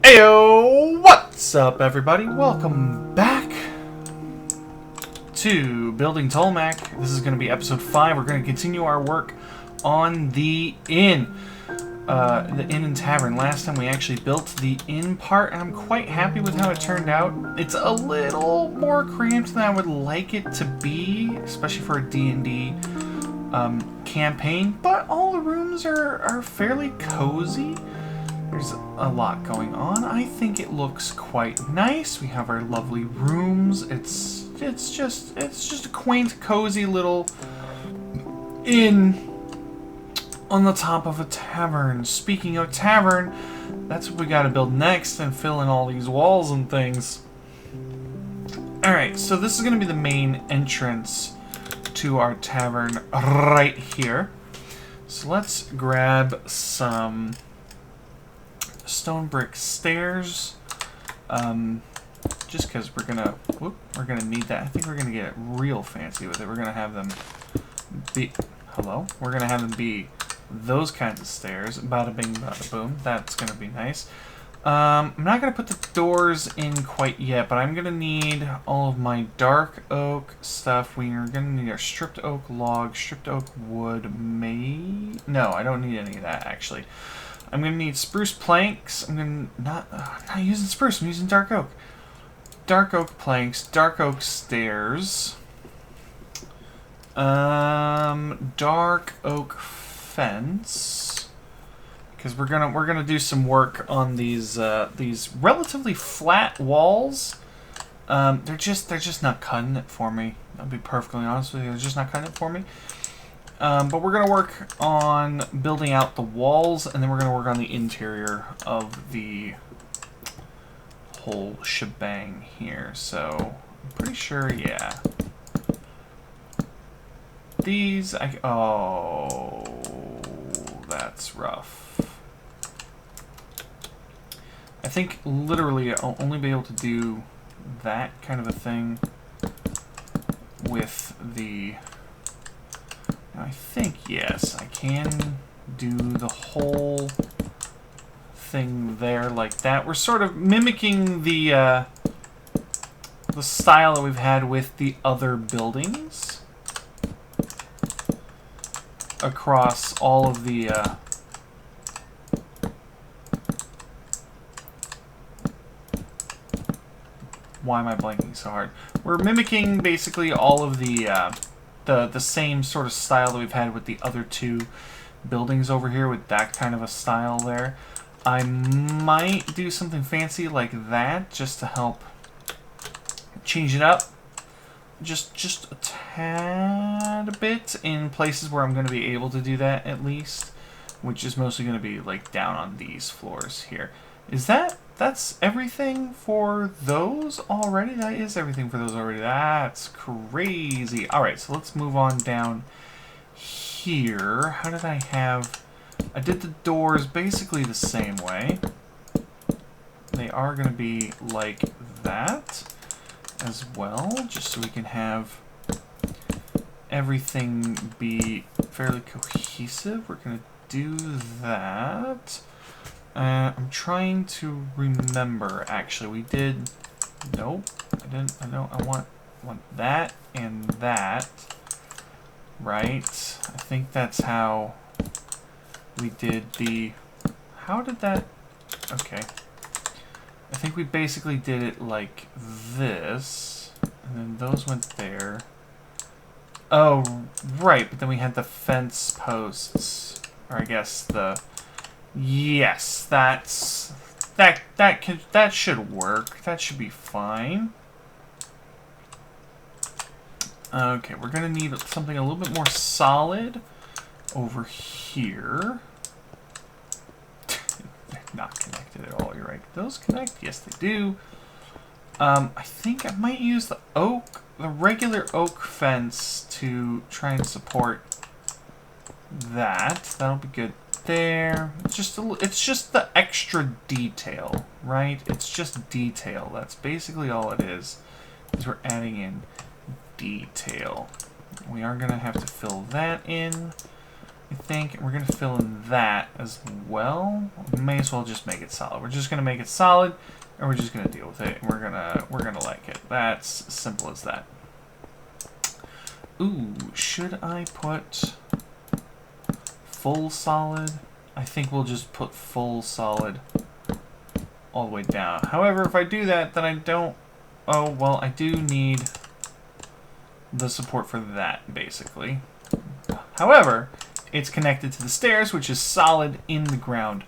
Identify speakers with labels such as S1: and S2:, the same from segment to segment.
S1: Heyo! What's up, everybody? Welcome back to Building Tulmac. This is going to be episode 5. We're going to continue our work on the inn. The inn and tavern. Last time we actually built the inn part, and I'm quite happy with how it turned out. It's a little more cramped than I would like it to be, especially for a D&D campaign, but all the rooms are fairly cozy. There's a lot going on. I think it looks quite nice. We have our lovely rooms. It's just a quaint, cozy little inn on the top of a tavern. Speaking of tavern, that's what we got to build next and fill in all these walls and things. Alright, so this is going to be the main entrance to our tavern right here. So let's grab some stone brick stairs, just because we're gonna need that. I think we're gonna get real fancy with it. We're gonna have them be we're gonna have them be those kinds of stairs. Bada bing, bada boom. That's gonna be nice. I'm not gonna put the doors in quite yet, but I'm gonna need all of my dark oak stuff. We're gonna need our stripped oak log, stripped oak wood. No, I don't need any of that actually. I'm going to need spruce planks. I'm not using spruce. I'm using dark oak. Dark oak planks. Dark oak stairs. Dark oak fence. Because we're gonna do some work on these relatively flat walls. They're just not cutting it for me. I'll be perfectly honest with you. They're just not cutting it for me. But we're going to work on building out the walls, and then we're going to work on the interior of the whole shebang here. So, I'm pretty sure, yeah. These, oh, that's rough. I think literally I'll only be able to do that kind of a thing with the... I think, yes, I can do the whole thing there like that. We're sort of mimicking the style that we've had with the other buildings across all of the why am I blanking so hard? We're mimicking basically all of the same sort of style that we've had with the other two buildings over here, with that kind of a style there. I might do something fancy like that just to help change it up just a tad bit in places where I'm going to be able to do that, at least, which is mostly going to be like down on these floors here. That's everything for those already? That is everything for those already. That's crazy. Alright, so let's move on down here. How did I have... I did the doors basically the same way. They are going to be like that as well, just so we can have everything be fairly cohesive. We're going to do that. I'm trying to remember, actually. We did... Nope. I didn't... I want that and that. Right? I think that's how we did the... How did that... Okay. I think we basically did it like this. And then those went there. Oh, right. But then we had the fence posts. Or I guess the... Yes, that should work. That should be fine. Okay, we're gonna need something a little bit more solid over here. They're not connected at all. You're right. Those connect? Yes, they do. I think I might use the regular oak fence to try and support that. That'll be good. There, it's just the extra detail, right? It's just detail. That's basically all it is we're adding in detail. We are gonna have to fill that in. I think we're going to fill in that as well. We may as well just make it solid. We're just going to make it solid, and we're just going to deal with it. And we're gonna like it. That's as simple as that. Ooh, should I put full solid? I think we'll just put full solid all the way down. However, if I do that, then I don't... Oh, well, I do need the support for that, basically. However, it's connected to the stairs, which is solid in the ground.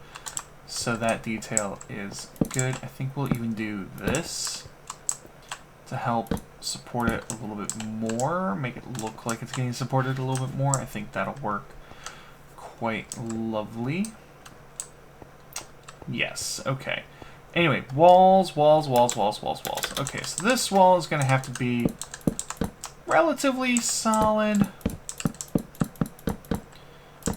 S1: So that detail is good. I think we'll even do this to help support it a little bit more. Make it look like it's getting supported a little bit more. I think that'll work quite lovely. Yes, okay. Anyway, walls, walls, walls, walls, walls, walls. Okay, so this wall is going to have to be relatively solid.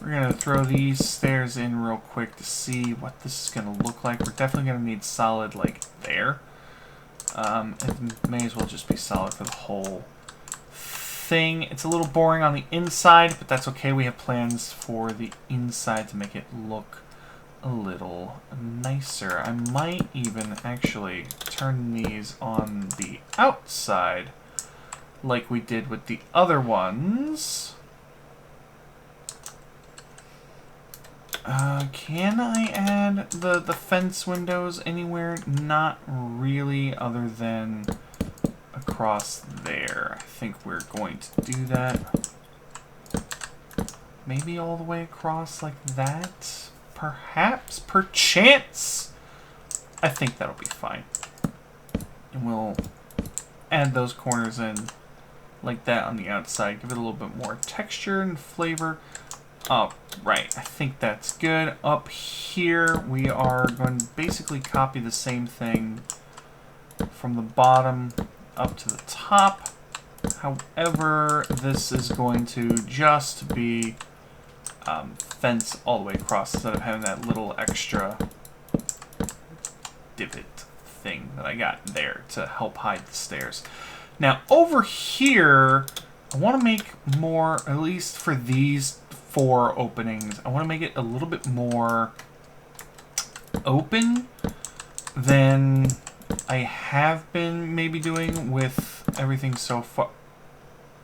S1: We're going to throw these stairs in real quick to see what this is going to look like. We're definitely going to need solid, like, there. It may as well just be solid for the whole thing. It's a little boring on the inside, but that's okay. We have plans for the inside to make it look a little nicer. I might even actually turn these on the outside like we did with the other ones. Can I add the fence windows anywhere? Not really, other than across there. I think we're going to do that. Maybe all the way across like that? Perhaps? Perchance? I think that'll be fine. And we'll add those corners in like that on the outside. Give it a little bit more texture and flavor. Oh, right. I think that's good. Up here, we are going to basically copy the same thing from the bottom up to the top. However, this is going to just be fence all the way across instead of having that little extra divot thing that I got there to help hide the stairs. Now, over here, I want to make more, at least for these 4 openings, I want to make it a little bit more open than I have been maybe doing with everything so far.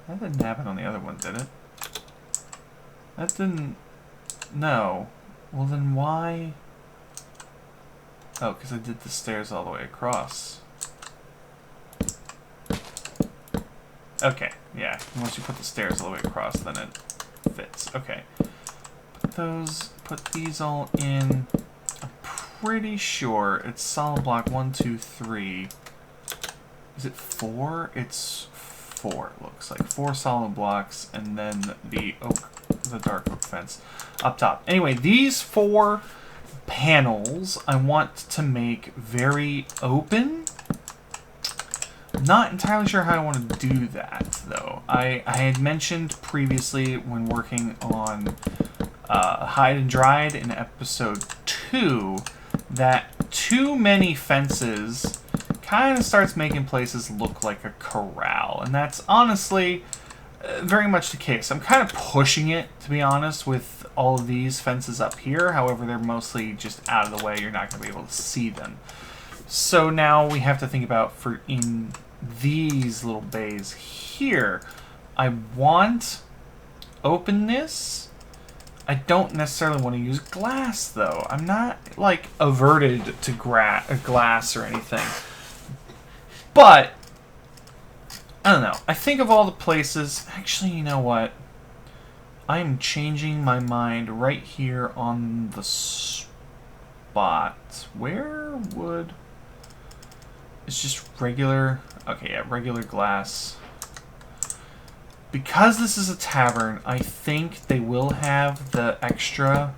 S1: That didn't happen on the other one, did it? That didn't... No. Well, then why... Oh, because I did the stairs all the way across. Okay, yeah. Once you put the stairs all the way across, then it fits. Okay. Put these all in. I'm pretty sure it's solid block 1, 2, 3. Is it 4? It's 4, it looks like. 4 solid blocks, and then the dark oak fence up top. Anyway, these 4 panels I want to make very open. Not entirely sure how I want to do that, though. I had mentioned previously when working on Hide and Dried in episode 2 that too many fences kind of starts making places look like a corral. And that's honestly very much the case. I'm kind of pushing it, to be honest, with all of these fences up here. However, they're mostly just out of the way. You're not going to be able to see them. So now we have to think about, for in these little bays here, I want openness. I don't necessarily want to use glass, though. I'm not, like, averted to glass or anything. But, I don't know. I think of all the places... Actually, you know what? I am changing my mind right here on the spot. Where would... It's just regular... Okay, yeah, regular glass. Because this is a tavern, I think they will have the extra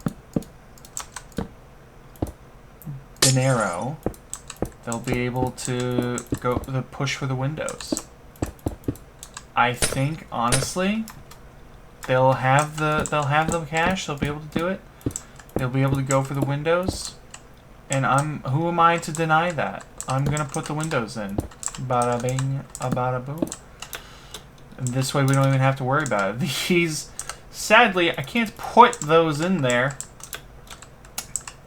S1: dinero. They'll be able to go the push for the windows. I think, honestly, they'll have the cash. They'll be able to do it. They'll be able to go for the windows. And who am I to deny that? I'm gonna put the windows in. Bada bing, bada boom. And this way we don't even have to worry about it. These Sadly, I can't put those in there.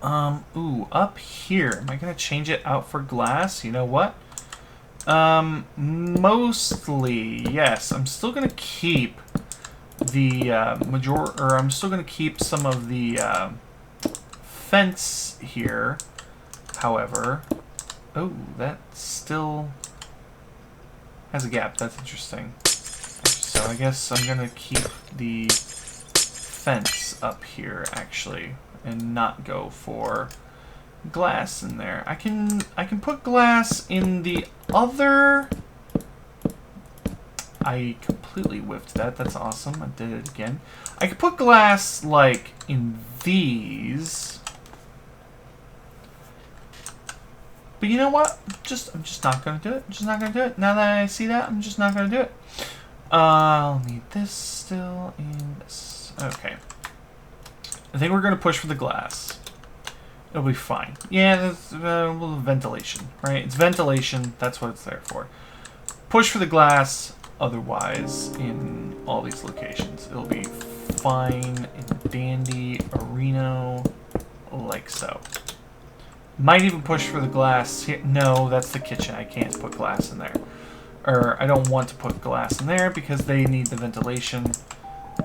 S1: Ooh, up here. Am I gonna change it out for glass? You know what? Mostly, yes. I'm still gonna keep the I'm still gonna keep some of the fence here. However, oh, that still has a gap. That's interesting. So I guess I'm gonna keep the fence up here actually, and not go for glass in there. I can put glass in the other. I completely whiffed that. That's awesome. I did it again. I could put glass like in these. But you know what? I'm just not gonna do it. I'm just not gonna do it. Now that I see that, I'm just not gonna do it. I'll need this still and this. Okay. I think we're gonna push for the glass. It'll be fine. Yeah, that's ventilation, right? It's ventilation. That's what it's there for. Push for the glass. Otherwise, in all these locations, it'll be fine and dandy. Areno, like so. Might even push for the glass here. No, that's the kitchen. I can't put glass in there. Or I don't want to put glass in there because they need the ventilation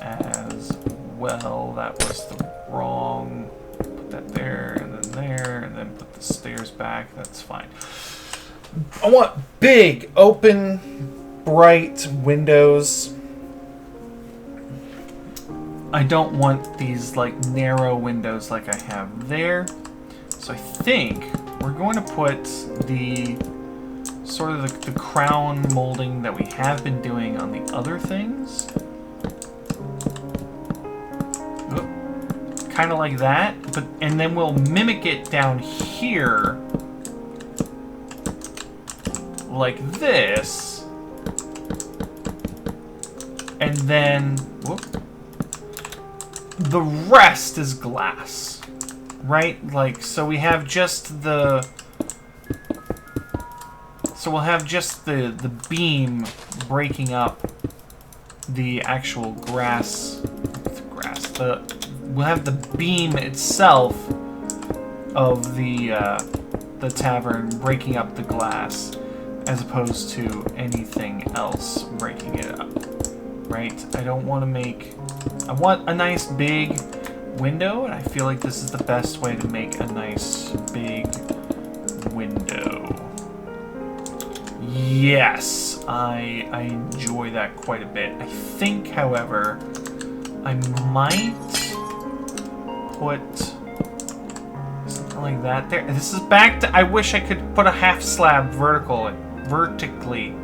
S1: as well. That was the wrong. Put that there, and then put the stairs back. That's fine. I want big, open, bright windows. I don't want these like narrow windows like I have there. So I think we're going to put the sort of the crown molding that we have been doing on the other things. Kind of like that, and then we'll mimic it down here like this. And then the rest is glass. Right? Like, so we have just the... So we'll have just the beam breaking up the actual grass. We'll have the beam itself of the tavern breaking up the glass, as opposed to anything else breaking it up. Right? I don't want to make... I want a nice big window, and I feel like this is the best way to make a nice big window. Yes, I enjoy that quite a bit. I think, however, I might put something like that there. This is back to, I wish I could put a half slab vertically.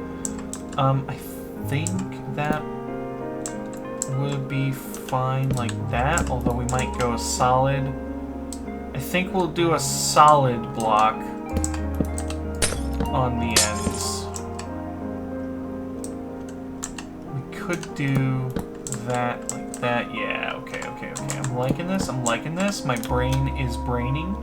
S1: I think that would be fine like that, although we might go solid. I think we'll do a solid block on the ends. We could do that like that. Yeah, okay. I'm liking this. My brain is braining.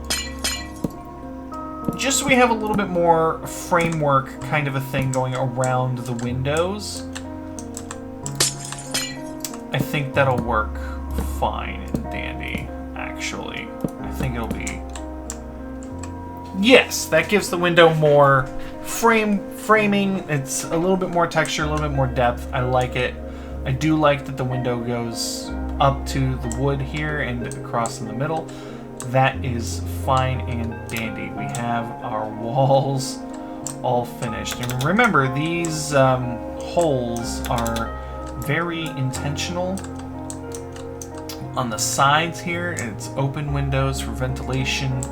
S1: Just so we have a little bit more framework kind of a thing going around the windows. I think that'll work fine and dandy, actually. I think it'll be... Yes, that gives the window more framing. It's a little bit more texture, a little bit more depth. I like it. I do like that the window goes up to the wood here and across in the middle. That is fine and dandy. We have our walls all finished. And remember, these holes are very intentional. On the sides here, it's open windows for ventilation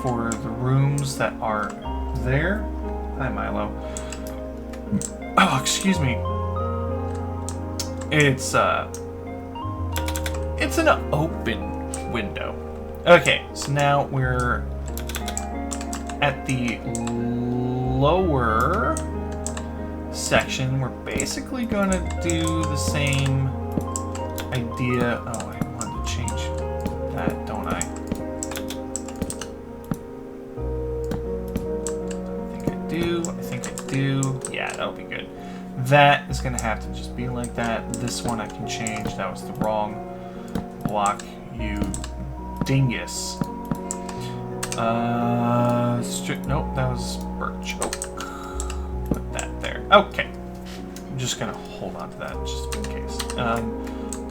S1: for the rooms that are there. Hi, Milo. Oh, excuse me. It's an open window. Okay, so now we're at the lower section. We're basically gonna do the same idea. Oh, I wanted to change that, don't I? I think I do. Yeah, that'll be good. That is going to have to just be like that. This one I can change. That was the wrong block, you dingus. Nope, that was birch oak. Put that there. Okay. I'm just going to hold on to that just in case.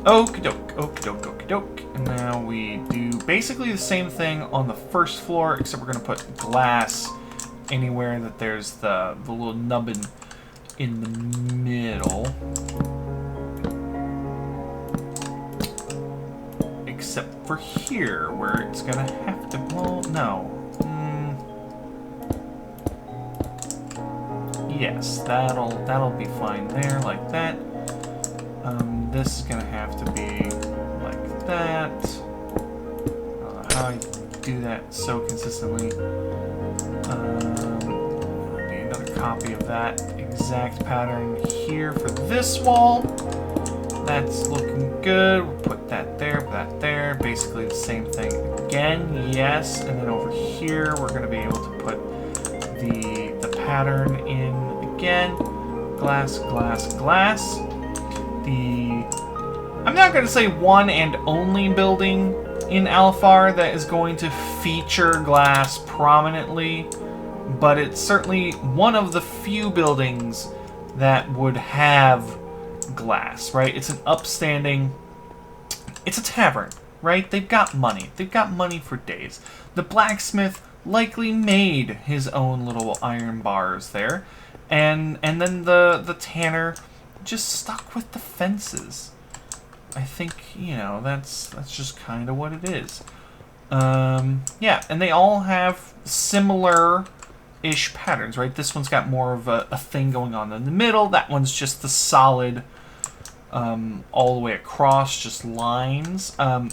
S1: Okie doke, okie doke, okie doke. And now we do basically the same thing on the first floor, except we're going to put glass anywhere that there's the little nubbin in the middle. Except for here, where it's going to have to... Well, no. Yes, that'll be fine there, like that. This is gonna have to be like that. I don't know how I do that so consistently. Need another copy of that exact pattern here for this wall. That's looking good. We'll put that there, put that there. Basically the same thing again, yes. And then over here, we're gonna be able to put the pattern in again. Glass, glass, glass. I'm not going to say one and only building in Alfar that is going to feature glass prominently, but it's certainly one of the few buildings that would have glass, right? It's an upstanding... It's a tavern, right? They've got money. They've got money for days. The blacksmith likely made his own little iron bars there, and then the tanner just stuck with the fences. I think, you know, that's just kind of what it is. Yeah, and they all have similar-ish patterns, right? This one's got more of a thing going on in the middle. That one's just the solid, all the way across, just lines. I'm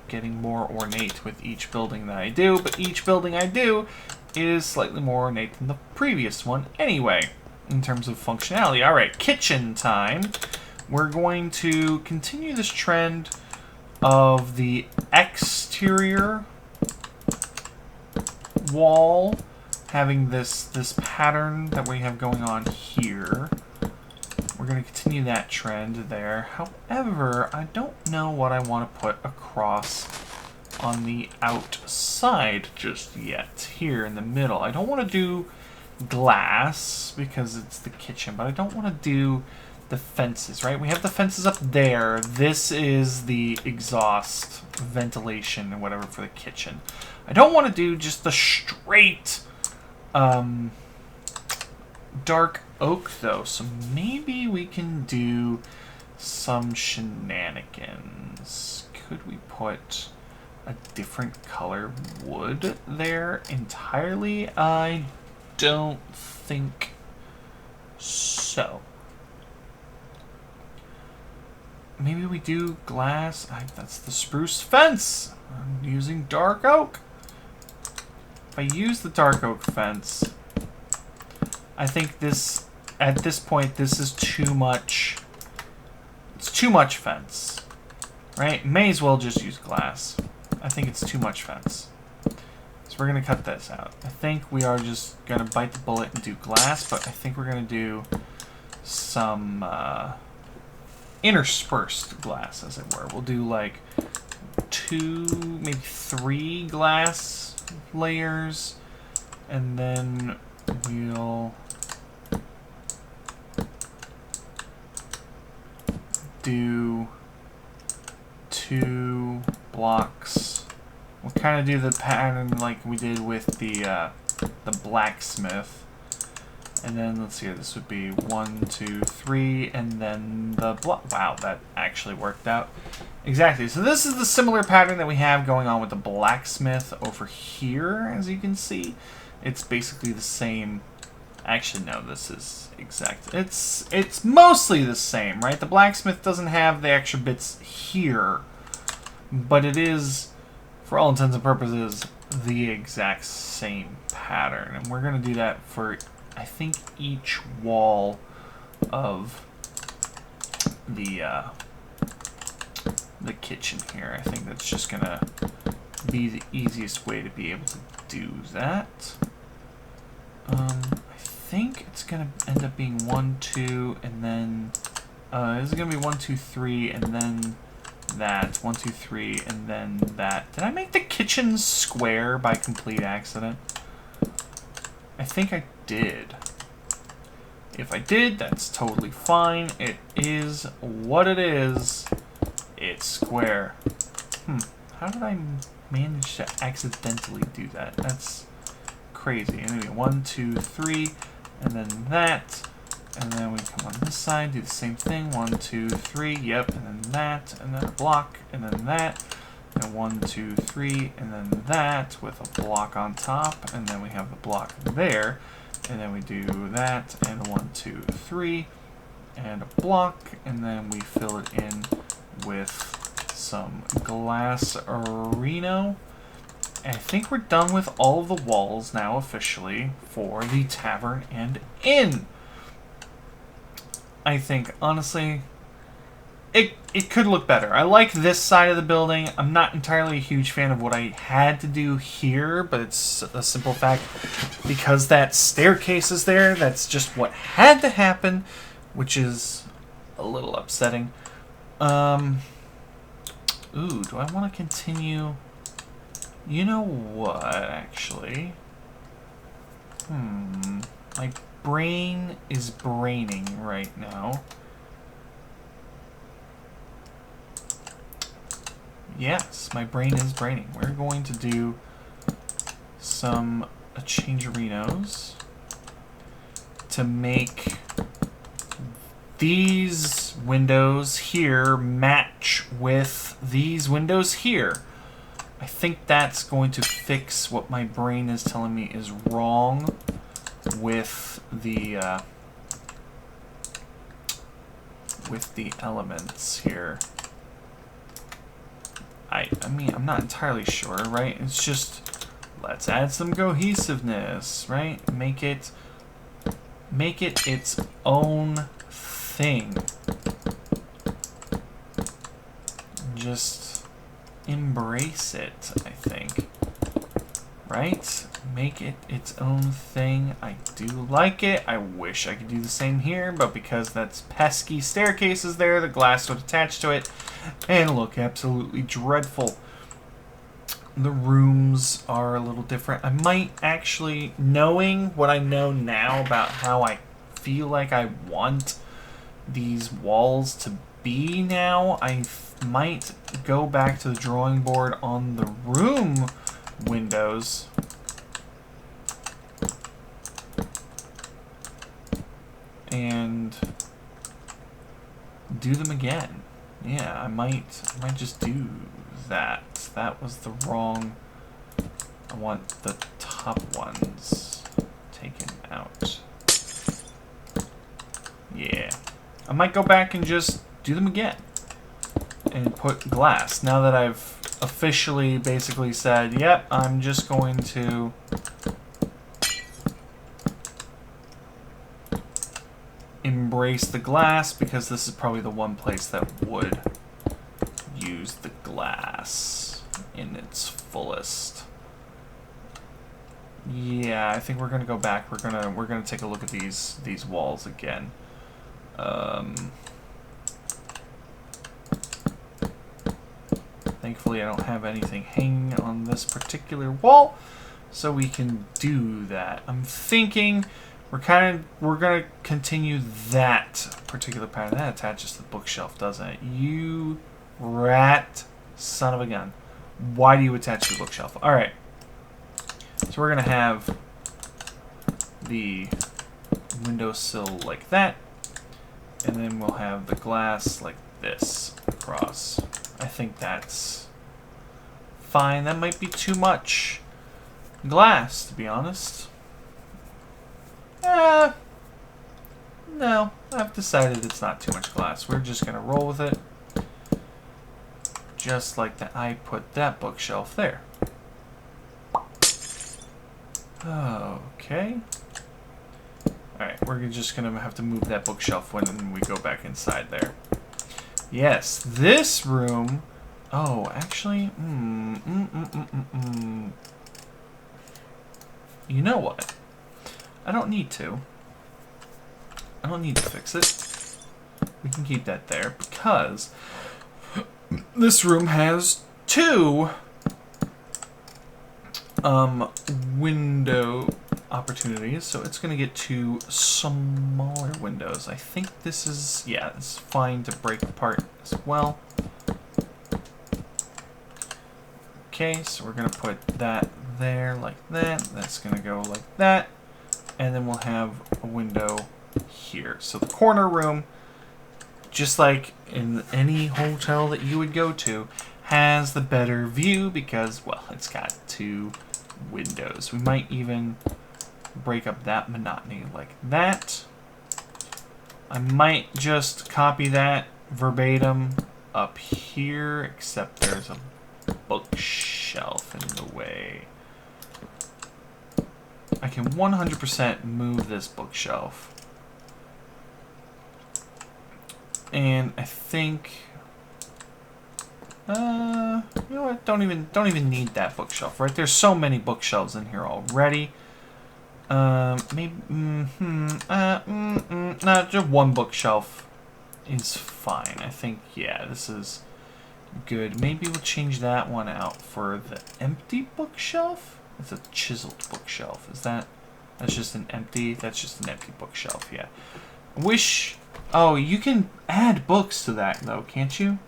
S1: getting more ornate with each building that I do, but each building I do is slightly more ornate than the previous one anyway, in terms of functionality. All right, kitchen time. We're going to continue this trend of the exterior wall having this pattern that we have going on here. We're going to continue that trend there. However, I don't know what I want to put across on the outside just yet. Here in the middle. I don't want to do glass because it's the kitchen, but I don't want to do the fences, right? We have the fences up there. This is the exhaust ventilation and whatever for the kitchen. I don't want to do just the straight dark oak though, so maybe we can do some shenanigans. Could we put a different color wood there entirely? I don't think so. Maybe we do glass. That's the spruce fence. I'm using dark oak. If I use the dark oak fence, I think this, at this point, this is too much. It's too much fence, right? May as well just use glass. I think it's too much fence. So we're going to cut this out. I think we are just going to bite the bullet and do glass, but I think we're going to do some interspersed glass, as it were. We'll do like 2, maybe 3 glass layers, and then we'll do 2 blocks. We'll kind of do the pattern like we did with the blacksmith. And then, let's see here, this would be 1, 2, 3, and then the block. Wow, that actually worked out. Exactly. So this is the similar pattern that we have going on with the blacksmith over here, as you can see. It's basically the same. Actually, no, this is exact. It's mostly the same, right? The blacksmith doesn't have the extra bits here, but it is, for all intents and purposes, the exact same pattern. And we're going to do that for, I think, each wall of the kitchen here. I think that's just going to be the easiest way to be able to do that. I think it's gonna end up being 1, 2, and then this is gonna be 1, 2, 3, and then that 1, 2, 3, and then that. Did I make the kitchen square by complete accident? I think I did. If I did, that's totally fine. It is what it is. It's square. How did I manage to accidentally do that? That's crazy. Anyway, 1, 2, 3, and then that. And then we come on this side, do the same thing. 1, 2, 3, yep, and then that, and then a block, and then that. And 1, 2, 3, and then that with a block on top, and then we have the block there. And then we do that, and 1, 2, 3, and a block, and then we fill it in with some glass Reno. And I think we're done with all of the walls now officially for the tavern and inn. I think, honestly, it could look better. I like this side of the building. I'm not entirely a huge fan of what I had to do here, but it's a simple fact. Because that staircase is there, that's just what had to happen, which is a little upsetting. Ooh, do I want to continue? You know what, actually? My brain is braining right now. Yes, my brain is braining. We're going to do some changerinos to make these windows here match with these windows here. I think that's going to fix what my brain is telling me is wrong with the elements here. I mean, I'm not entirely sure, right? It's just, let's add some cohesiveness, right? Make it its own thing. Just embrace it, I think. Right? Make it its own thing. I do like it. I wish I could do the same here, but because that's pesky staircases there, the glass would attach to it and look absolutely dreadful. The rooms are a little different. I might actually, knowing what I know now about how I feel like I want these walls to be now, I might go back to the drawing board on the room windows and do them again. Yeah, I might just do that. That was the wrong. I want the top ones taken out. Yeah, I might go back and just do them again and put glass. Now that I've officially basically said, yep, I'm just going to embrace the glass because this is probably the one place that would use the glass in its fullest. Yeah, I think we're gonna go back. We're gonna take a look at these walls again. Thankfully, I don't have anything hanging on this particular wall, so we can do that. I'm thinking we're gonna continue that particular pattern. That attaches to the bookshelf, doesn't it? You rat son of a gun. Why do you attach to the bookshelf? All right. So we're gonna have the windowsill like that, and then we'll have the glass like this across. I think that's fine. That might be too much glass, to be honest. No, I've decided it's not too much glass. We're just gonna roll with it. Just like that, I put that bookshelf there. Okay. Alright, we're just gonna have to move that bookshelf when we go back inside there. Yes, this room... Oh, actually... You know what? I don't need to. I don't need to fix it. We can keep that there because this room has 2 window opportunities, so it's going to get 2 smaller windows. I think this is, yeah, it's fine to break apart as well. Okay, so we're going to put that there like that. That's going to go like that. And then we'll have a window here. So the corner room, just like in any hotel that you would go to, has the better view because, well, it's got 2 windows. We might even break up that monotony like that. I might just copy that verbatim up here, except there's a bookshelf in the way. I can 100% move this bookshelf. And I think you know what? Don't even need that bookshelf, right? There's so many bookshelves in here already. Maybe no, just 1 bookshelf is fine. I think, yeah, this is good. Maybe we'll change that one out for the empty bookshelf. It's a chiseled bookshelf. Is that? That's just an empty. That's just an empty bookshelf. Yeah. Wish. Oh, you can add books to that though, can't you?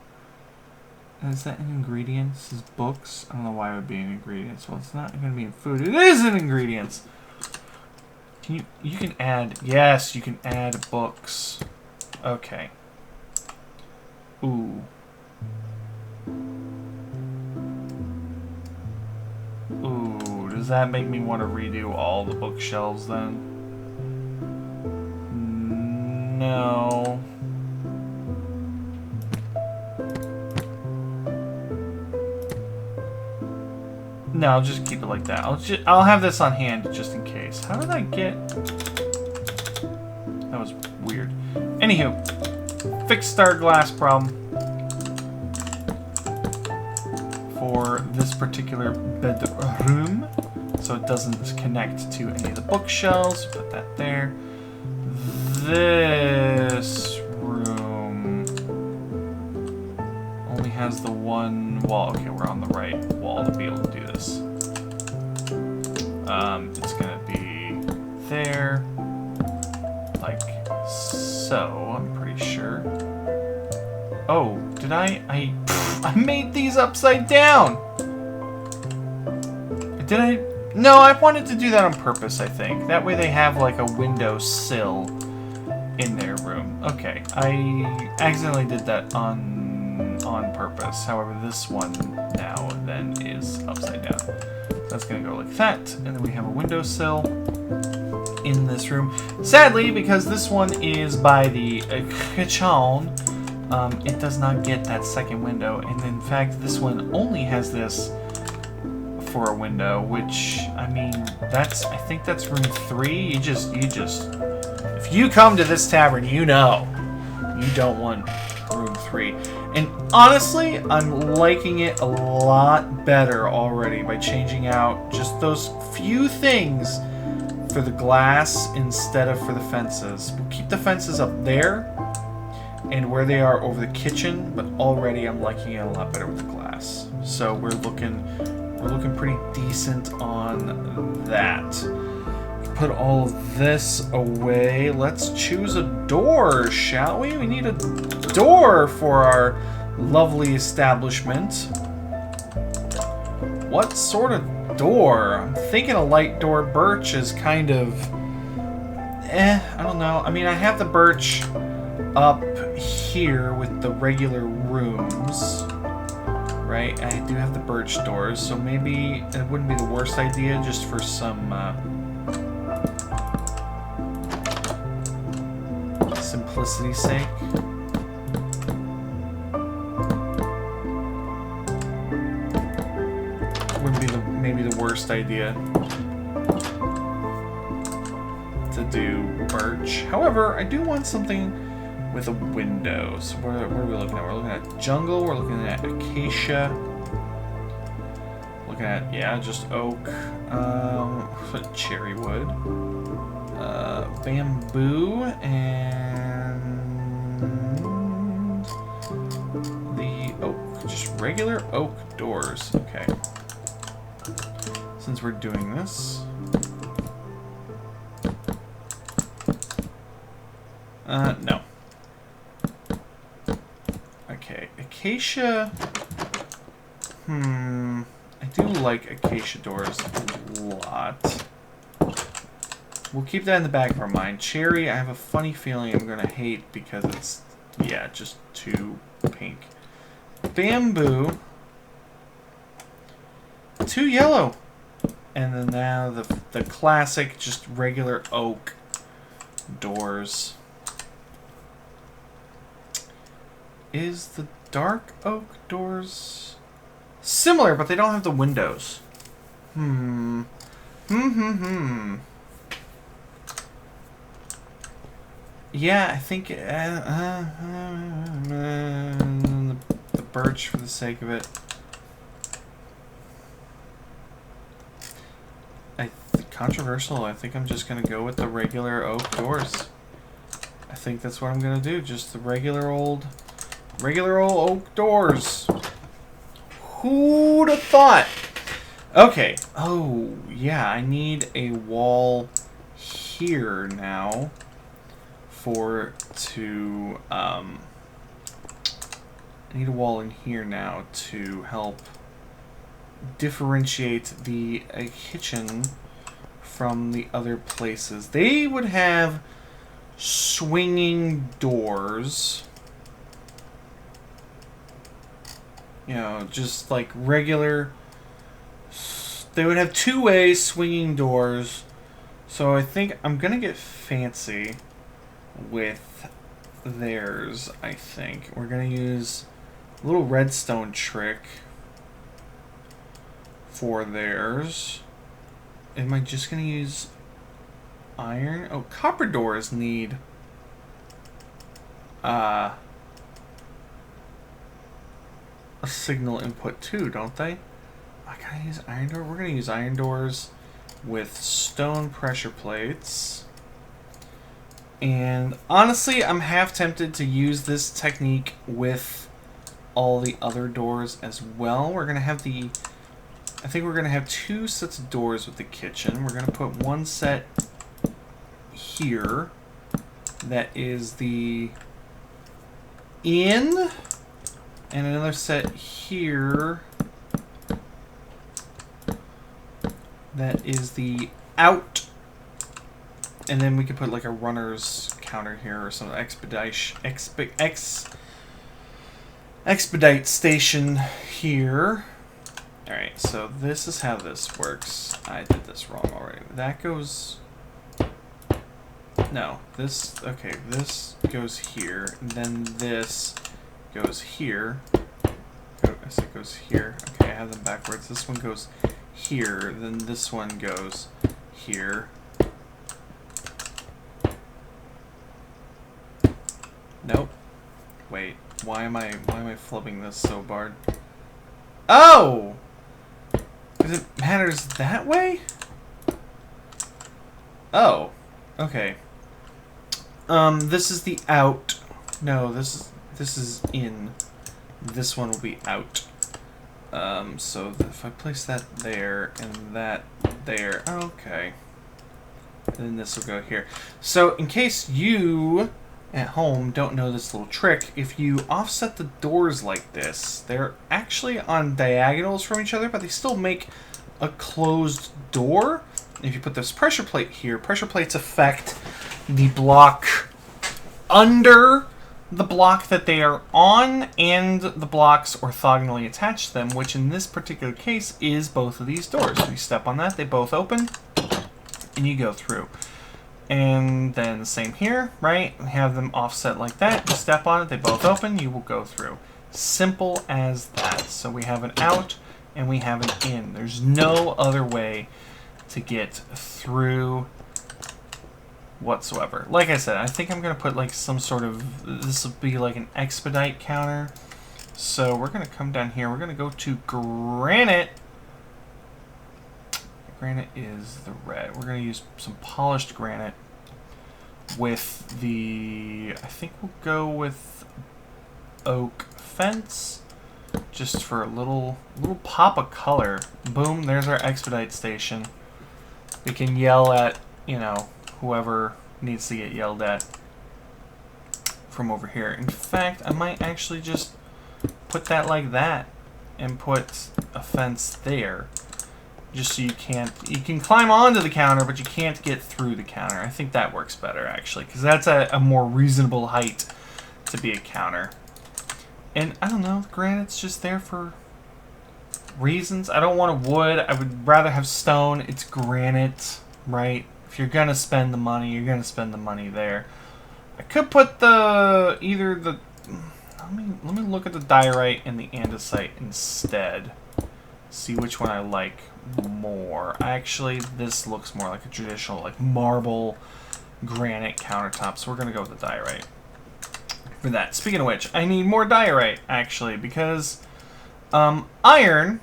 S1: Is that in ingredients? Is books? I don't know why it would be in ingredients. Well, it's not going to be in food. It is in ingredients. Can you can add. Yes, you can add books. Okay. Ooh. Ooh, does that make me want to redo all the bookshelves then? No. No, I'll just keep it like that. I'll have this on hand just in case. How did I get? That was weird. Anywho, fixed our glass problem for this particular bedroom, so it doesn't connect to any of the bookshelves. Put that there. This room only has the 1 wall. Okay, we're on the right wall to be able to do this. It's gonna be there, like so. I'm pretty sure. Oh, did I made these upside down. Did I? No, I wanted to do that on purpose, I think. That way they have like a window sill in their room. Okay, I accidentally did that on purpose. However, this one now then is upside down. That's gonna go like that, and then we have a windowsill in this room. Sadly, because this one is by the kitchen, it does not get that second window, and in fact, this one only has this for a window, which, I mean, I think that's room 3. You just, if you come to this tavern, you know, you don't want room 3. And honestly, I'm liking it a lot better already by changing out just those few things for the glass instead of for the fences. We'll keep the fences up there and where they are over the kitchen, but already I'm liking it a lot better with the glass. So we're looking pretty decent on that. Put all of this away. Let's choose a door, shall we? We need a door for our lovely establishment. What sort of door? I'm thinking a light door. Birch is kind of... I don't know. I mean, I have the birch up here with the regular rooms. Right? I do have the birch doors, so maybe it wouldn't be the worst idea just for some... simplicity's sake. Wouldn't be maybe the worst idea to do birch. However, I do want something with a window. So what are we looking at? We're looking at jungle. We're looking at acacia. Looking at, yeah, just oak. Cherry wood. bamboo and the oak. Just regular oak doors. Okay. Since we're doing this. No. Okay, acacia. I do like acacia doors a lot. We'll keep that in the back of our mind. Cherry, I have a funny feeling I'm gonna hate because it's, yeah, just too pink. Bamboo. Too yellow. And then now the classic, just regular oak doors. Is the dark oak doors similar, but they don't have the windows? Yeah, I think the birch for the sake of it. Controversial. I think I'm just gonna go with the regular oak doors. I think that's what I'm gonna do. Just the regular old oak doors. Who'd have thought? Okay. Oh yeah, I need a wall here now I need a wall in here now to help differentiate the kitchen from the other places. They would have swinging doors. You know, just like regular. They would have two-way swinging doors. So I think I'm gonna get fancy with theirs. I think we're gonna use a little redstone trick for theirs. Am I just gonna use iron? Oh, copper doors need a signal input too, don't they? I gotta use iron door. We're gonna use iron doors with stone pressure plates. And honestly, I'm half tempted to use this technique with all the other doors as well. We're gonna have I think we're gonna have two sets of doors with the kitchen. We're gonna put one set here that is the in, and another set here that is the out. And then we could put like a runner's counter here or some expedite station here. Alright, so this is how this works. I did this wrong already. That goes... No, this... Okay, this goes here. And then this goes here. As it goes here. Okay, I have them backwards. This one goes here. Then this one goes here. Nope. Wait. Why am I flipping this so hard? Oh! Because it matters that way? Oh. Okay. This is the out. No, this is in. This one will be out. So if I place that there and that there, okay. And then this will go here. So in case you at home don't know this little trick, if you offset the doors like this, they're actually on diagonals from each other, but they still make a closed door. If you put this pressure plate here, pressure plates affect the block under the block that they are on and the blocks orthogonally attached to them, which in this particular case is both of these doors. So you step on that, they both open, and you go through. And then the same here, right? We have them offset like that. You step on it, they both open, you will go through. Simple as that. So we have an out and we have an in. There's no other way to get through whatsoever. Like I said, I think I'm going to put like some sort of, this will be like an expedite counter. So we're going to come down here. We're going to go to granite. Granite is the red. We're going to use some polished granite. with the... I think we'll go with oak fence. Just for a little pop of color. Boom, there's our expedite station. We can yell at, you know, whoever needs to get yelled at from over here. In fact, I might actually just put that like that and put a fence there. Just so you can climb onto the counter, but you can't get through the counter. I think that works better, actually, because that's a more reasonable height to be a counter. And, I don't know, granite's just there for reasons. I don't want wood. I would rather have stone. It's granite, right? If you're going to spend the money, you're going to spend the money there. I could put let me look at the diorite and the andesite instead. See which one I like more. Actually, this looks more like a traditional, like, marble granite countertop, so we're going to go with the diorite for that. Speaking of which, I need more diorite, actually, because iron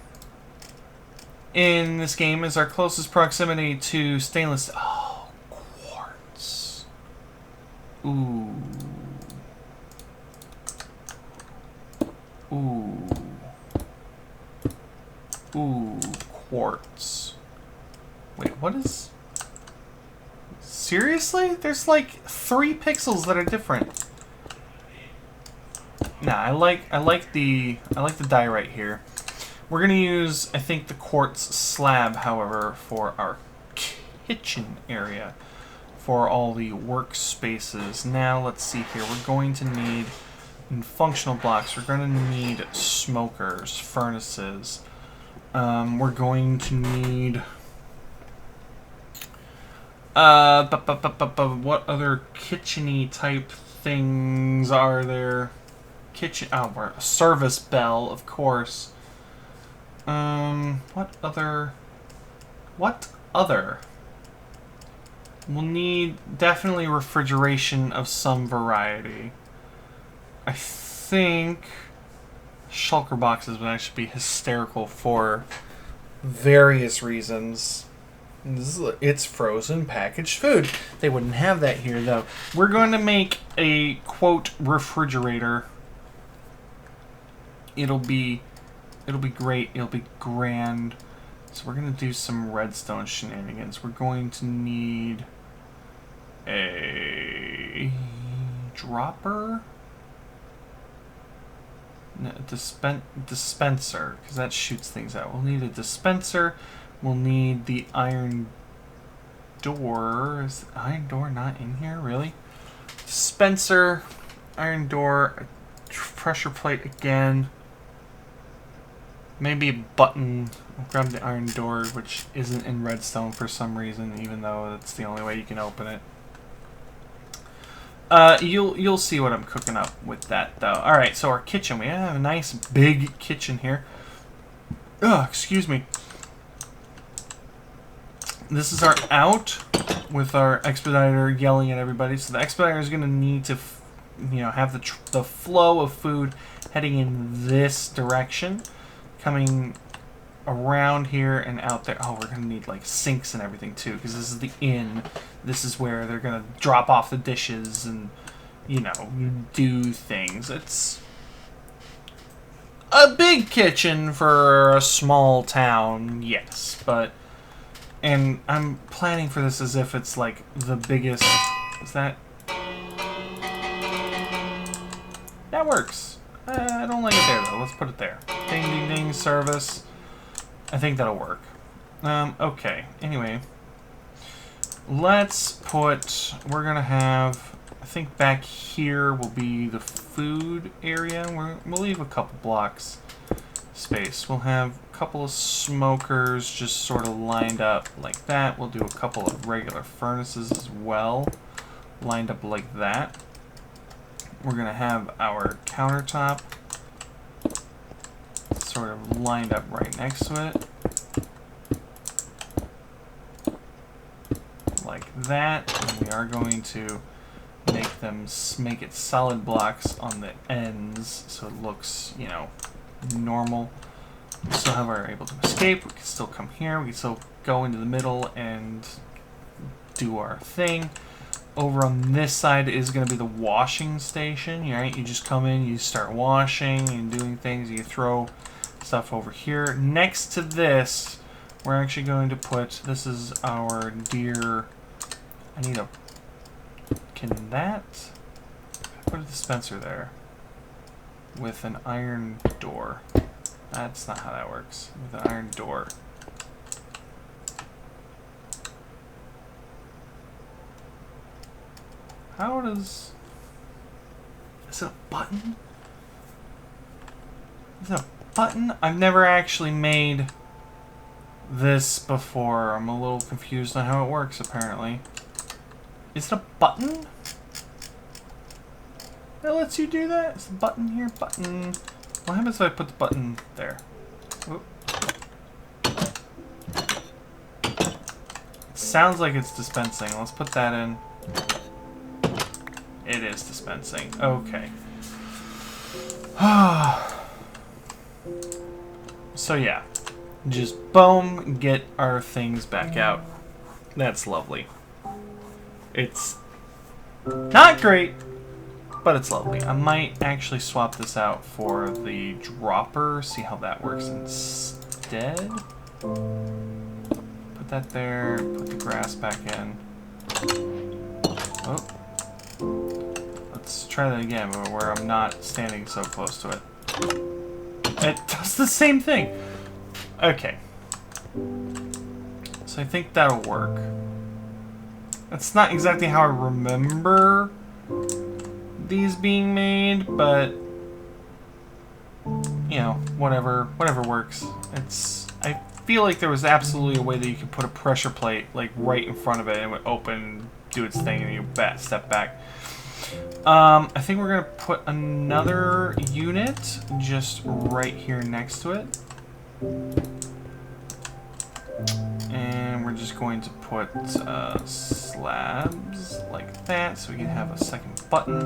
S1: in this game is our closest proximity to stainless. Oh, quartz. Ooh. Ooh. Ooh, quartz. Wait, what is... Seriously? There's like 3 pixels that are different. Nah, I like the diorite here. We're gonna use, I think, the quartz slab, however, for our kitchen area, for all the workspaces. Now, let's see here. We're going to need, in functional blocks, we're going to need smokers, furnaces. We're going to need... what other kitchen-y type things are there? Kitchen... Oh, a service bell, of course. What other... We'll need definitely refrigeration of some variety. I think shulker boxes would actually be hysterical for various reasons. It's frozen packaged food. They wouldn't have that here, though. We're going to make a, quote, refrigerator. It'll be great. It'll be grand. So we're going to do some redstone shenanigans. We're going to need a dropper? No, dispenser, because that shoots things out. We'll need a dispenser. We'll need the iron door. Is the iron door not in here? Really? Dispenser, iron door, pressure plate again. Maybe a button. I'll grab the iron door, which isn't in redstone for some reason, even though that's the only way you can open it. You'll see what I'm cooking up with that, though. All right, so our kitchen. We have a nice big kitchen here. Oh, excuse me. This is our out with our expediter yelling at everybody. So the expediter is going to need to, have the flow of food heading in this direction, coming around here and out there. Oh, we're going to need like sinks and everything too, because this is the inn. This is where they're going to drop off the dishes and, do things. It's a big kitchen for a small town, yes, but... And I'm planning for this as if it's like the biggest... Is that... That works. I don't like it there, though. Let's put it there. Ding, ding, ding, service. I think that'll work. Okay. Anyway. Let's put... We're going to have... I think back here will be the food area. We'll leave a couple blocks space. We'll have a couple of smokers just sort of lined up like that. We'll do a couple of regular furnaces as well, lined up like that. We're going to have our countertop sort of lined up right next to it. Like that. And we are going to make it solid blocks on the ends so it looks, normal. We still have our able to escape. We can still come here. We can still go into the middle and do our thing. over on this side is going to be the washing station, right? You just come in, you start washing and doing things, you throw stuff over here. Next to this, we're actually going to put, this is our deer, I need a, can that, put a dispenser there with an iron door. That's not how that works, with an iron door. How does... Is it a button? Is it a button? I've never actually made this before. I'm a little confused on how it works, apparently. Is it a button? That lets you do that? Is the button here? Button. What happens if I put the button there? Oop. It sounds like it's dispensing. Let's put that in. It is dispensing. Okay. So yeah. Just boom, get our things back out. That's lovely. It's not great, but it's lovely. I might actually swap this out for the dropper, see how that works instead. Put that there, put the grass back in. Oh. Let's try that again, but where I'm not standing so close to it. It does the same thing. Okay. So I think that'll work. That's not exactly how I remember these being made, but you know, whatever works. I feel like there was absolutely a way that you could put a pressure plate like right in front of it and it would open, do its thing, and you step back. I think we're gonna put another unit just right here next to it. And we're just going to put slabs like that so we can have a second button.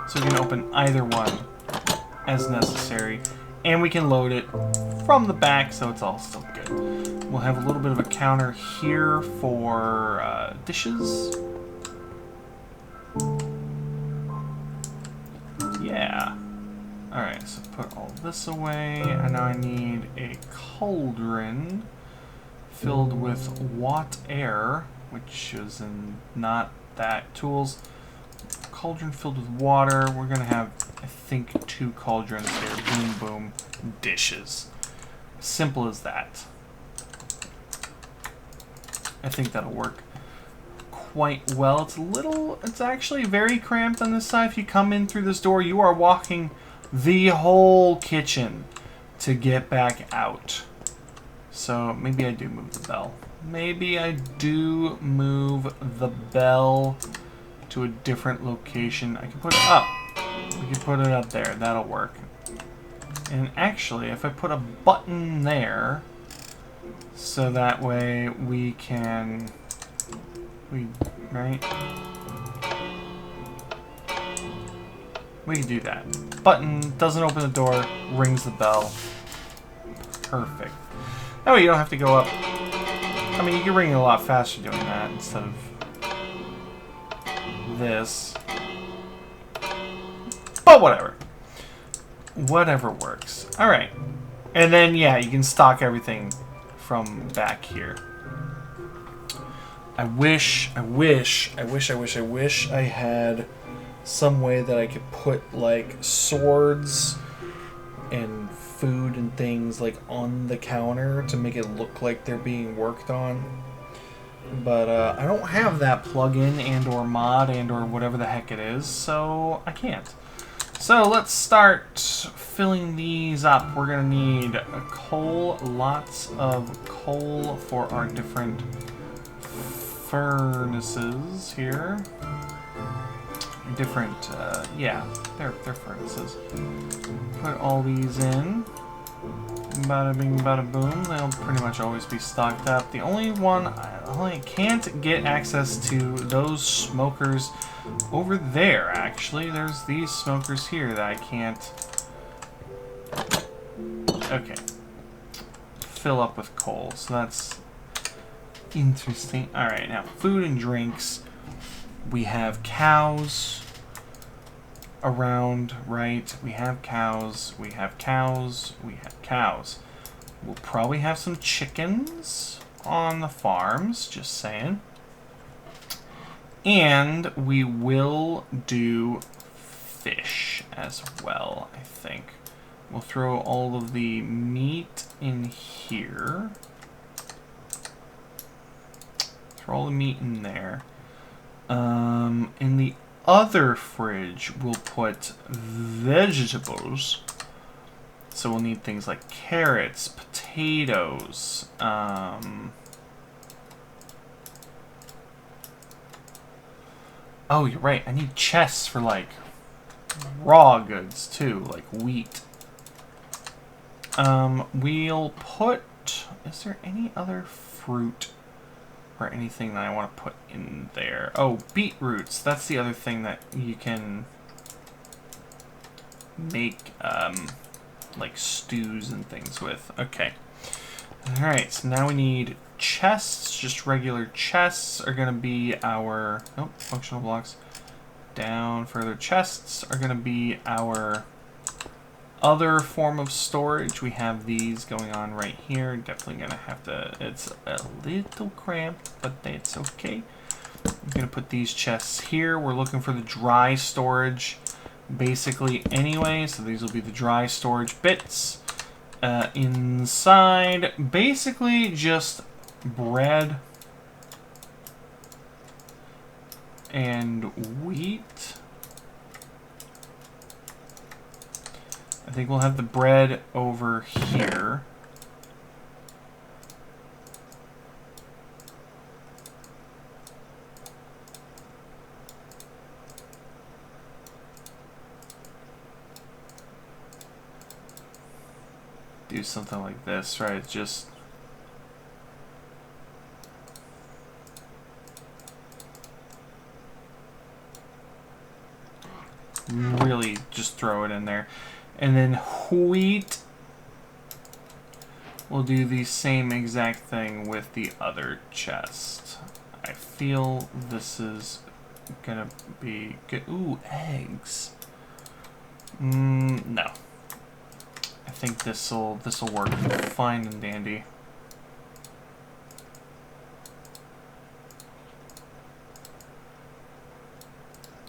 S1: So we can open either one as necessary. And we can load it from the back so it's all still good. We'll have a little bit of a counter here for dishes. Yeah. Alright, so put all this away. And now I need a cauldron filled with water, which is in not that tools. Cauldron filled with water. We're going to have, I think, 2 cauldrons here. Boom, boom. Dishes. Simple as that. I think that'll work quite well. It's actually very cramped on this side. If you come in through this door, you are walking the whole kitchen to get back out. So maybe I do move the bell. Maybe I do move the bell to a different location. I can put it up. We can put it up there. That'll work. And actually, if I put a button there, so that way we can, right? We can do that. Button doesn't open the door, rings the bell. Perfect. That way you don't have to go up. I mean, you can ring it a lot faster doing that instead of this. But whatever. Whatever works. Alright. And then, yeah, you can stock everything from back here. I wish I had some way that I could put, like, swords and food and things, like, on the counter to make it look like they're being worked on. But I don't have that plugin and or mod and or whatever the heck it is, so I can't. So let's start filling these up. We're gonna need a coal, lots of coal for our different furnaces here. Different, yeah, they're furnaces. Put all these in. Bada bing, bada boom. They'll pretty much always be stocked up. The only one I can't get access to those smokers over there, actually. There's these smokers here that I can't. Okay. Fill up with coal. So that's Interesting. Alright, now food and drinks. We have cows around, right? We have cows. We have cows. We have cows. We'll probably have some chickens on the farms, just saying. And we will do fish as well, I think. We'll throw all of the meat in here. Throw all the meat in there. In the other fridge, we'll put vegetables. So we'll need things like carrots, potatoes, oh, you're right. I need chests for, like, raw goods, too, like wheat. We'll put... Is there any other fruit or anything that I want to put in there? Oh, beetroots. That's the other thing that you can make, like, stews and things with. Okay. Alright, so now we need chests. Just regular chests are going to be our... Oh, functional blocks. Down further. Chests are going to be our other form of storage. We have these going on right here. Definitely going to have to... It's a little cramped, but it's okay. I'm going to put these chests here. We're looking for the dry storage basically anyway, so these will be the dry storage bits. Inside, basically just bread and wheat. I think we'll have the bread over here. Do something like this, right? Just really just throw it in there. And then wheat, we'll do the same exact thing with the other chest. I feel this is gonna be good. Ooh, eggs. No. I think this'll work fine and dandy.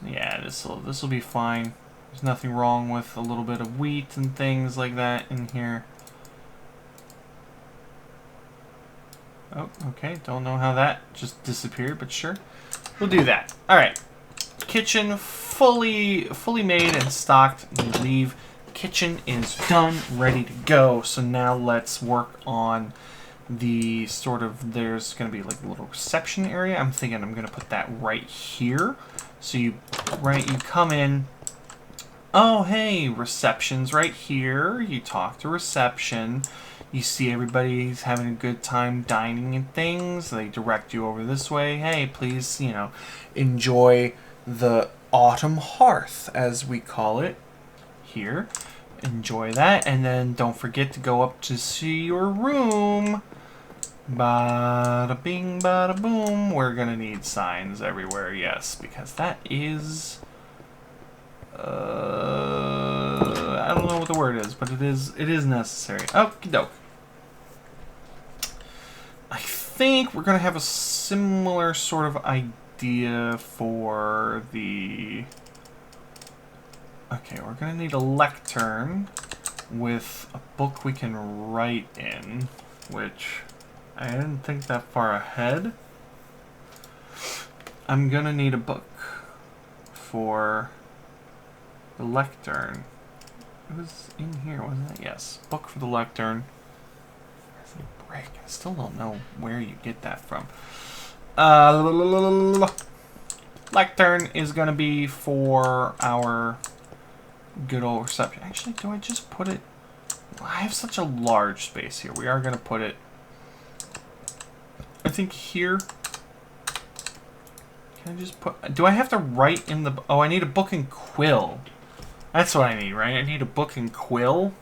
S1: Yeah, this'll be fine. There's nothing wrong with a little bit of wheat and things like that in here. Oh, okay. Don't know how that just disappeared, but sure. We'll do that. Alright. Kitchen fully made and stocked. You leave. Kitchen is done, ready to go. So now let's work on the sort of, there's going to be like a little reception area. I'm thinking I'm going to put that right here. So you come in. Oh, hey, reception's right here. You talk to reception. You see everybody's having a good time dining and things. They direct you over this way. Hey, please, you know, enjoy the Autumn Hearth, as we call it here. Enjoy that, and then don't forget to go up to see your room. Bada bing, bada boom. We're gonna need signs everywhere, yes, because that is... I don't know what the word is, but it is necessary. Okie doke. I think we're gonna have a similar sort of idea for the... Okay, we're gonna need a lectern with a book we can write in, which I didn't think that far ahead. I'm gonna need a book for the lectern. It was in here, wasn't it? Yes, book for the lectern. Where's the brick? I still don't know where you get that from. Lectern is gonna be for our good old reception. Actually, do I just put it... I have such a large space here. We are going to put it, I think, here. Can I just put... Do I have to write in the... Oh, I need a book and quill. That's what I need, right? I need a book and quill.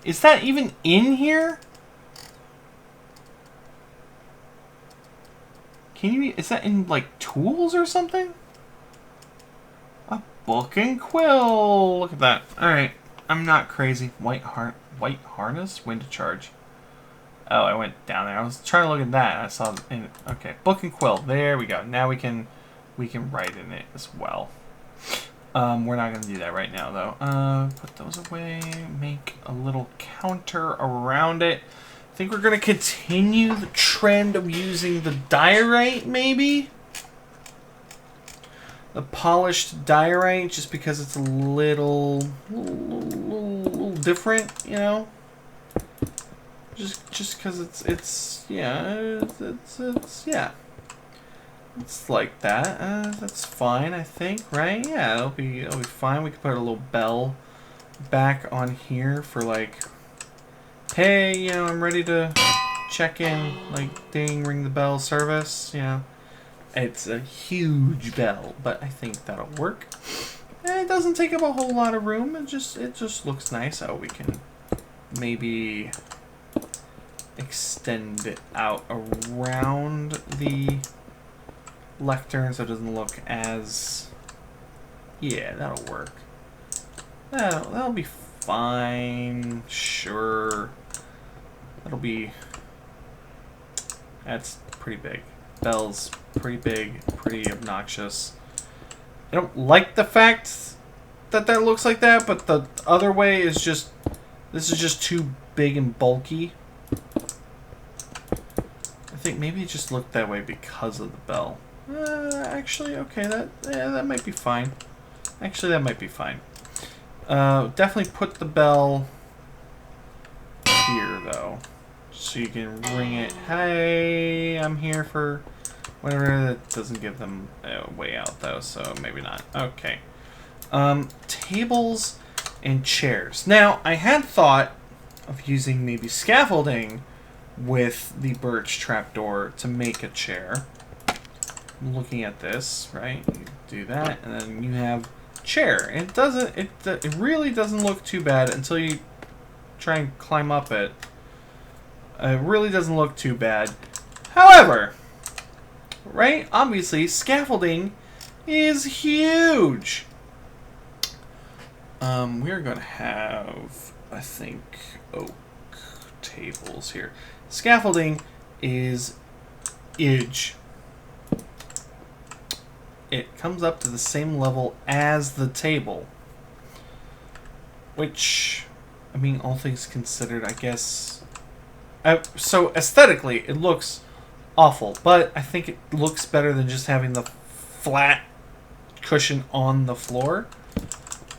S1: Is that even in here? Can you... Is that in, like, tools or something? A book and quill. Look at that. Alright. I'm not crazy. White harness? When to charge. Oh, I went down there. I was trying to look at that. I saw... Okay. Book and quill. There we go. Now we can write in it as well. We're not going to do that right now, though. Put those away. Make a little counter around it. I think we're going to continue the trend of using the diorite, maybe? The polished diorite, just because it's a little different, you know? Just because it's yeah. It's like that. That's fine, I think, right? Yeah, it'll be fine. We can put a little bell back on here for like, hey, you know, I'm ready to check in, like, ding, ring the bell service. You know, it's a huge bell, but I think that'll work. And it doesn't take up a whole lot of room. It just looks nice. Oh, we can maybe extend it out around the lectern so it doesn't look as... Yeah, that'll work. That'll be fine. Sure. That'll be... That's pretty big. Bell's pretty big, pretty obnoxious. I don't like the fact that that looks like that, but the other way is just... This is just too big and bulky. I think maybe it just looked that way because of the bell. Actually, okay, that might be fine. Actually, that might be fine. Definitely put the bell here, though, so you can ring it. Hey, I'm here for whatever. That doesn't give them a way out, though, so maybe not. Okay. Tables and chairs. Now, I had thought of using maybe scaffolding with the birch trapdoor to make a chair. Looking at this, right? You do that, and then you have chair. It really doesn't look too bad until you try and climb up it. It really doesn't look too bad. However, right? Obviously, scaffolding is huge. We're going to have, I think, oak tables here. Scaffolding is huge. It comes up to the same level as the table. Which, I mean, all things considered, I guess... so, aesthetically, it looks awful. But I think it looks better than just having the flat cushion on the floor.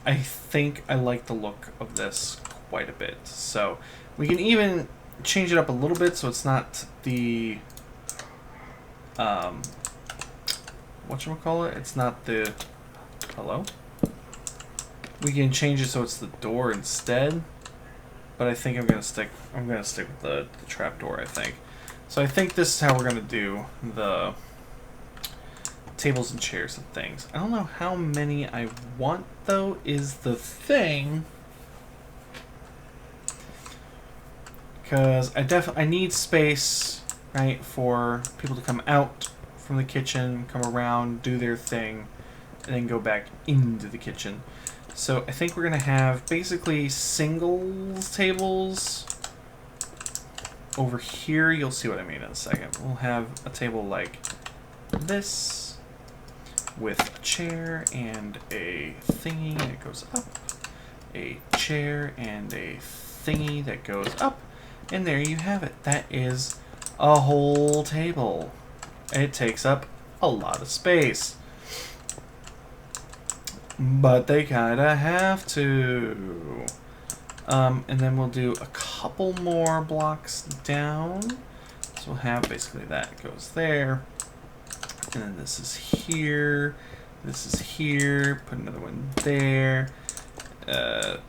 S1: I think I like the look of this quite a bit. So, we can even change it up a little bit so it's not the... whatchamacallit? It's not the... Hello? We can change it so it's the door instead. But I think I'm gonna stick with the trapdoor, I think. So I think this is how we're gonna do the tables and chairs and things. I don't know how many I want, though, is the thing. Because I need space, right, for people to come out from the kitchen, come around, do their thing, and then go back into the kitchen. So I think we're going to have basically singles tables over here. You'll see what I mean in a second. We'll have a table like this with a chair and a thingy that goes up, a chair and a thingy that goes up, and there you have it. That is a whole table. It takes up a lot of space. But they kinda have to. And then we'll do a couple more blocks down. So we'll have basically that goes there. And then this is here. This is here. Put another one there.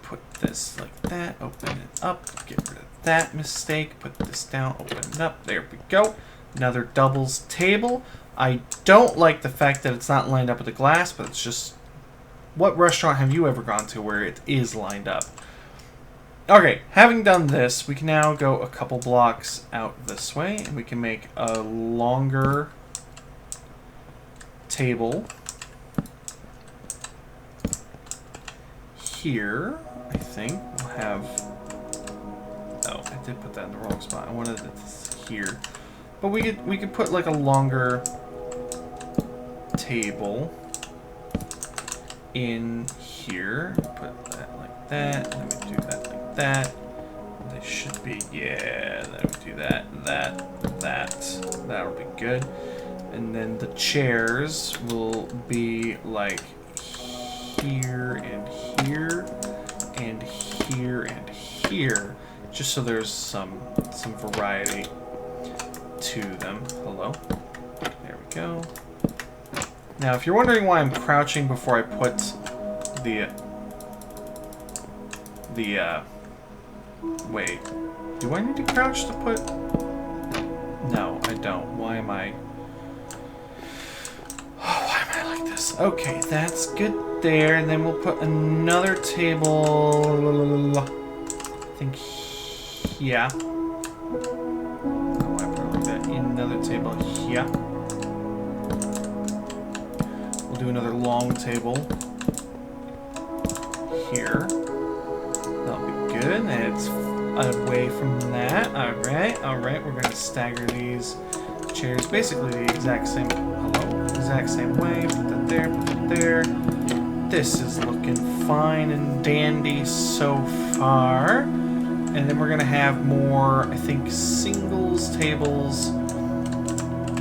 S1: Put this like that. Open it up. Get rid of that mistake. Put this down. Open it up. There we go. Another doubles table. I don't like the fact that it's not lined up with the glass, but it's just... What restaurant have you ever gone to where it is lined up? Okay, having done this, we can now go a couple blocks out this way, and we can make a longer table here. I think we'll have... Oh, I did put that in the wrong spot. I wanted it here. But we could put like a longer table in here. Put that like that, and then we do that like that. They should be, yeah, then we do that. That'll be good. And then the chairs will be like here and here and here and here, just so there's some variety to them. Hello. There we go. Now, if you're wondering why I'm crouching before I put wait, do I need to crouch to put? No, I don't. Why am I like this? Okay, that's good there. And then we'll put another table, I think, here. Oh, I put it like that. Another table here. We'll do another long table here. That'll be good. And it's away from that. Alright, we're going to stagger these chairs basically the exact same way. Put that there, put that there. This is looking fine and dandy so far. And then we're going to have more, I think, singles tables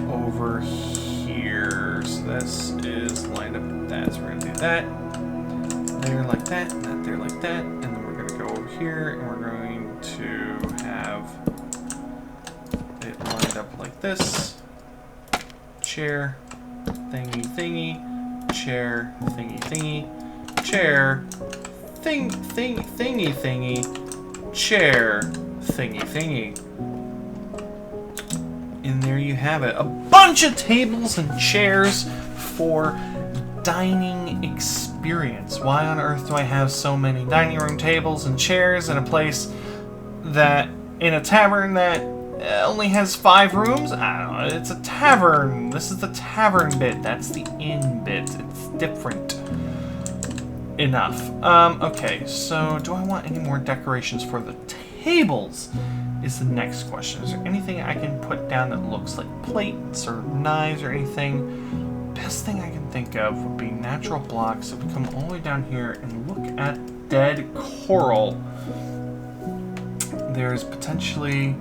S1: over here. So this is lined up with that. So we're going to do that. There like that, and that there like that. And then we're going to go over here and we're going to have it lined up like this. Chair, thingy, thingy, chair, thingy, thingy, chair, thingy, thingy, chair, thingy, thingy. And there you have it. A bunch of tables and chairs for dining experience. Why on earth do I have so many dining room tables and chairs in a place that, in a tavern that only has 5 rooms? I don't know. It's a tavern. This is the tavern bit. That's the inn bit. It's different enough. Okay, so do I want any more decorations for the tables? Is the next question. Is there anything I can put down that looks like plates or knives or anything? Best thing I can think of would be natural blocks that would come all the way down here and look at dead coral. There's potentially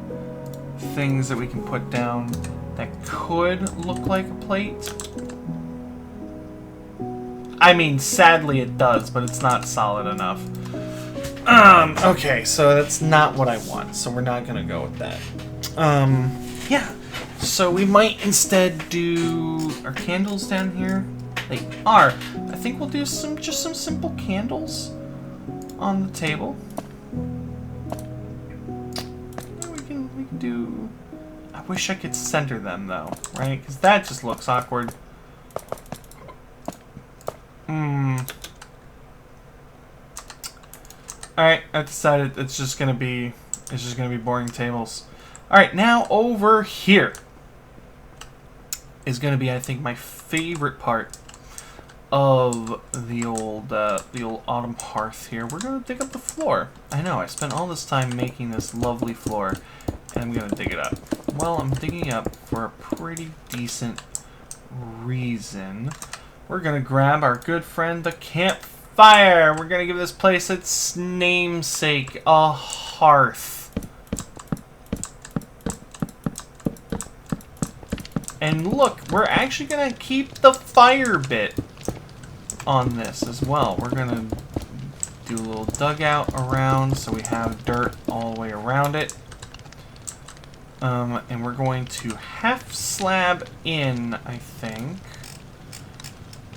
S1: things that we can put down that could look like a plate. I mean, sadly it does, but it's not solid enough. Okay, so that's not what I want, so we're not gonna go with that. Yeah. So we might instead do our candles down here. They are. I think we'll do just some simple candles on the table. We can do. I wish I could center them though, right? Because that just looks awkward. Alright, I've decided it's just gonna be boring tables. Alright, now over here is gonna be, I think, my favorite part of the old Autumn Hearth here. We're gonna dig up the floor. I know, I spent all this time making this lovely floor, and I'm gonna dig it up. Well, I'm digging up for a pretty decent reason. We're gonna grab our good friend, the campfire. We're gonna give this place its namesake, a hearth. And look, we're actually gonna keep the fire bit on this as well. We're gonna do a little dugout around so we have dirt all the way around it. And we're going to half slab in, I think,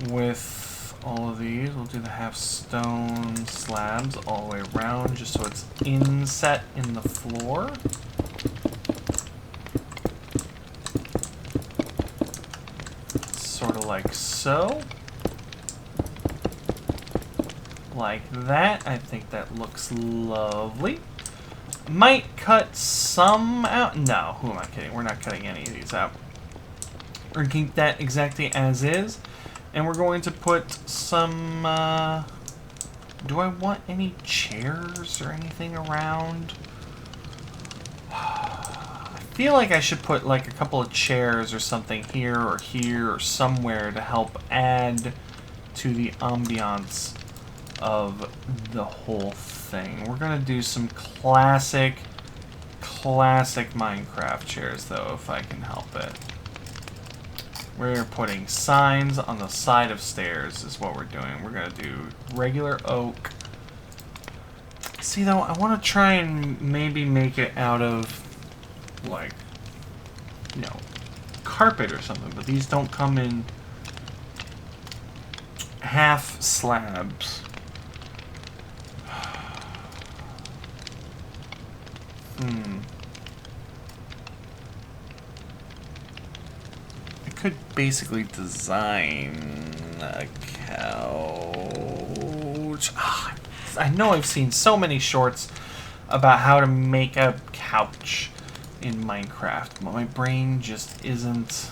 S1: with all of these. We'll do the half stone slabs all the way around just so it's inset in the floor. Sort of like so. Like that. I think that looks lovely. Might cut some out. No, who am I kidding? We're not cutting any of these out. We're going to keep that exactly as is. And we're going to put some, do I want any chairs or anything around? I feel like I should put like a couple of chairs or something here or somewhere to help add to the ambiance of the whole thing. We're gonna do some classic Minecraft chairs though, if I can help it. We're putting signs on the side of stairs is what we're doing. We're gonna do regular oak. See though, I want to try and maybe make it out of like, you know, carpet or something, but these don't come in half slabs. I could basically design a couch. I know I've seen so many shorts about how to make a couch in Minecraft, but my brain just isn't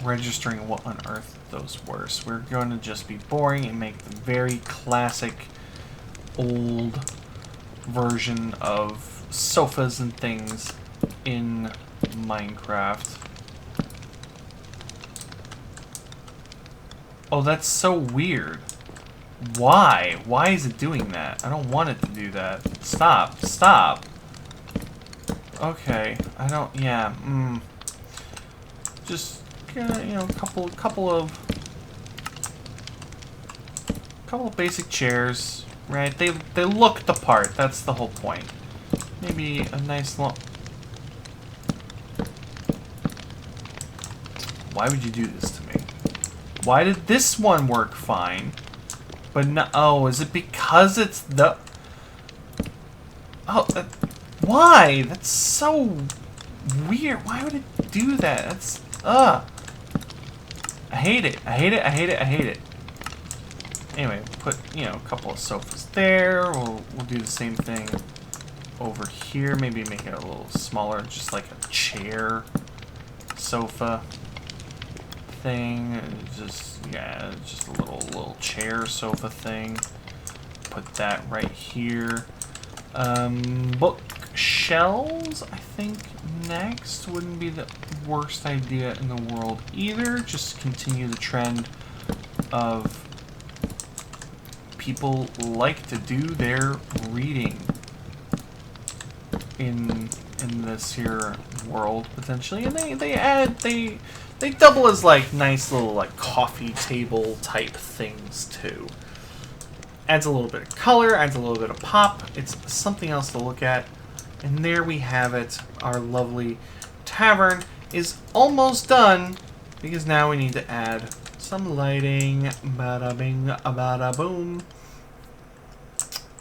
S1: registering what on earth those were. So we're going to just be boring and make the very classic old version of sofas and things in Minecraft. Oh, that's so weird. Why? Why is it doing that? I don't want it to do that. Stop. Stop. Okay. I don't... Yeah. Just, you know, couple of basic chairs, right? They look the part. That's the whole point. Maybe a nice long... Why would you do this to me? Why did this one work fine? But no... Oh, is it because it's the... Oh, why? That's so weird. Why would it do that? That's... I hate it. I hate it. I hate it. I hate it. Anyway, put, you know, a couple of sofas there. We'll do the same thing over here. Maybe make it a little smaller, just like a chair sofa thing. Just, yeah, just a little chair sofa thing. Put that right here. Bookshelves, I think, next wouldn't be the worst idea in the world either. Just continue the trend of people like to do their reading in this here world potentially, and they double as like nice little like coffee table type things too. Adds a little bit of color, adds a little bit of pop. It's something else to look at. And there we have it. Our lovely tavern is almost done, because now we need to add some lighting. Bada bing, bada boom.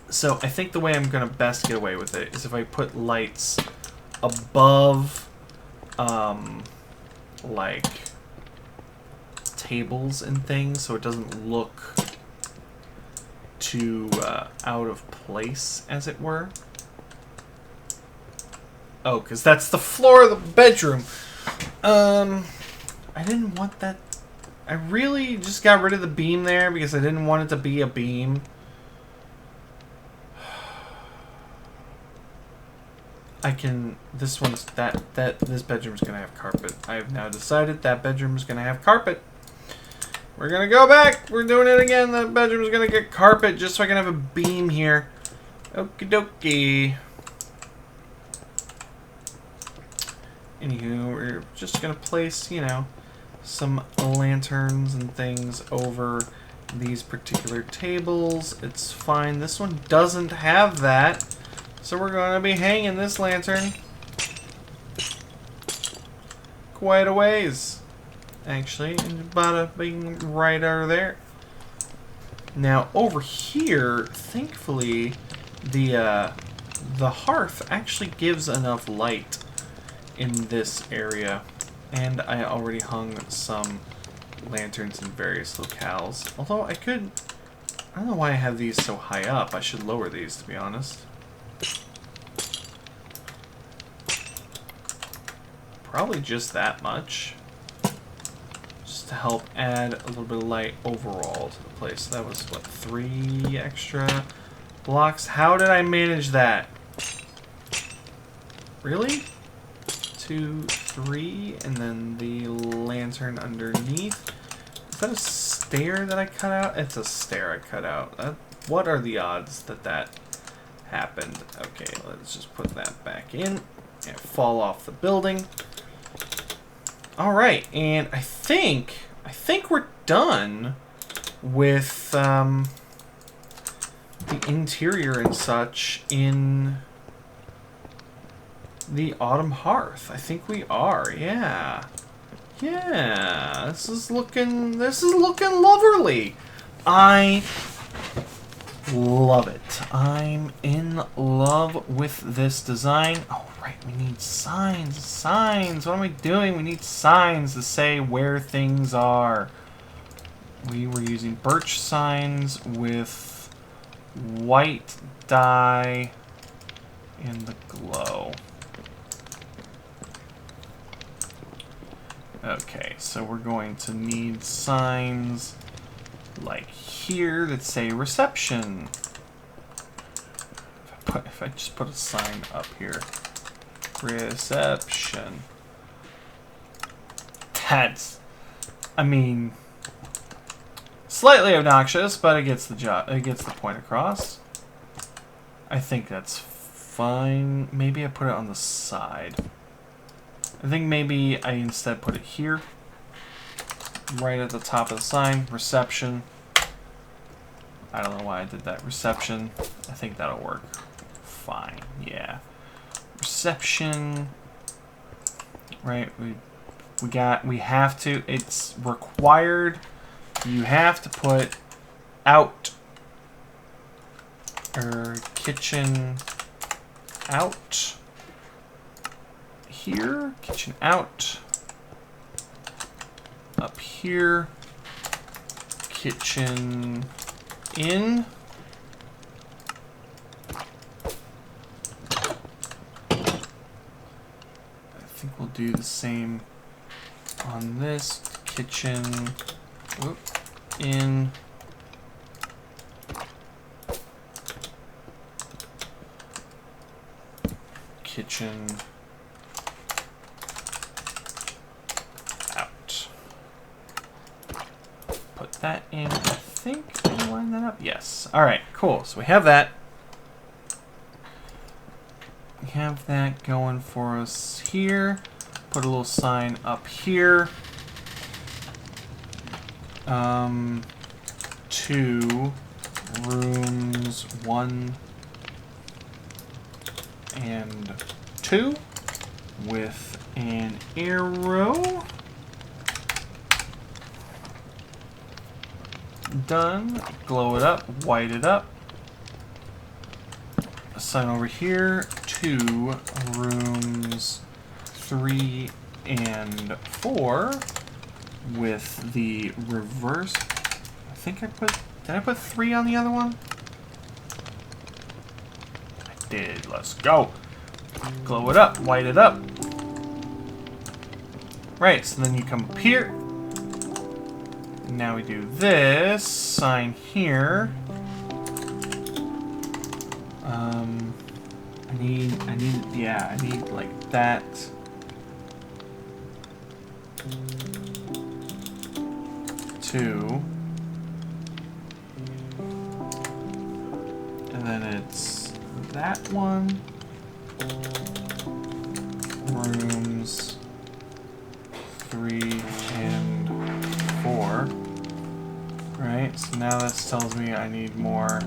S1: So I think the way I'm going to best get away with it is if I put lights above, like, tables and things, so it doesn't look too out of place, as it were. Oh, because that's the floor of the bedroom. I didn't want that. I really just got rid of the beam there because I didn't want it to be a beam. I can... This one's... This bedroom's gonna have carpet. I have now decided that bedroom's gonna have carpet. We're gonna go back. We're doing it again. The bedroom's gonna get carpet just so I can have a beam here. Okie dokie. Anywho, we're just gonna place, you know, some lanterns and things over these particular tables. It's fine. This one doesn't have that. So we're gonna be hanging this lantern quite a ways, actually, and bada bing right over there. Now over here, thankfully, the hearth actually gives enough light in this area, and I already hung some lanterns in various locales. Although I don't know why I have these so high up. I should lower these, to be honest. Probably just that much. Just to help add a little bit of light overall to the place. That was, what, 3 extra blocks? How did I manage that? Really? 2, 3, and then the lantern underneath. Is that a stair that I cut out? It's a stair I cut out. What are the odds that that happened? Okay, let's just put that back in and fall off the building. All right, and I think we're done with the interior and such in the Autumn Hearth. I think we are. Yeah. Yeah. This is looking lovely. I love it. I'm in love with this design. Oh, right. We need signs. Signs. What am I doing? We need signs to say where things are. We were using birch signs with white dye in the glow. Okay, so we're going to need signs like here that say reception. If I just put a sign up here, reception. That's, I mean, slightly obnoxious, but it gets the job. It gets the point across. I think that's fine. Maybe I put it on the side. I think maybe I instead put it here, right at the top of the sign, reception. I don't know why I did that. Reception. I think that'll work fine. Yeah. Reception. Right. We have to. It's required. You have to put out or kitchen out. Here, kitchen out, up here, kitchen in, I think we'll do the same on this, kitchen, whoop, in, kitchen that in. I think I line that up. Yes. All right. Cool. So we have that. We have that going for us here. Put a little sign up here. 2 rooms 1 and 2 with an arrow. Done. Glow it up, white it up. A sign over here. 2 rooms 3 and 4 with the reverse. I think I put. Did I put 3 on the other one? I did. Let's go. Glow it up, white it up. Right. So then you come up here. Now we do this sign here. I need like that. Two. And then it's that one. Rooms 3 and 4. Right, so now that tells me I need more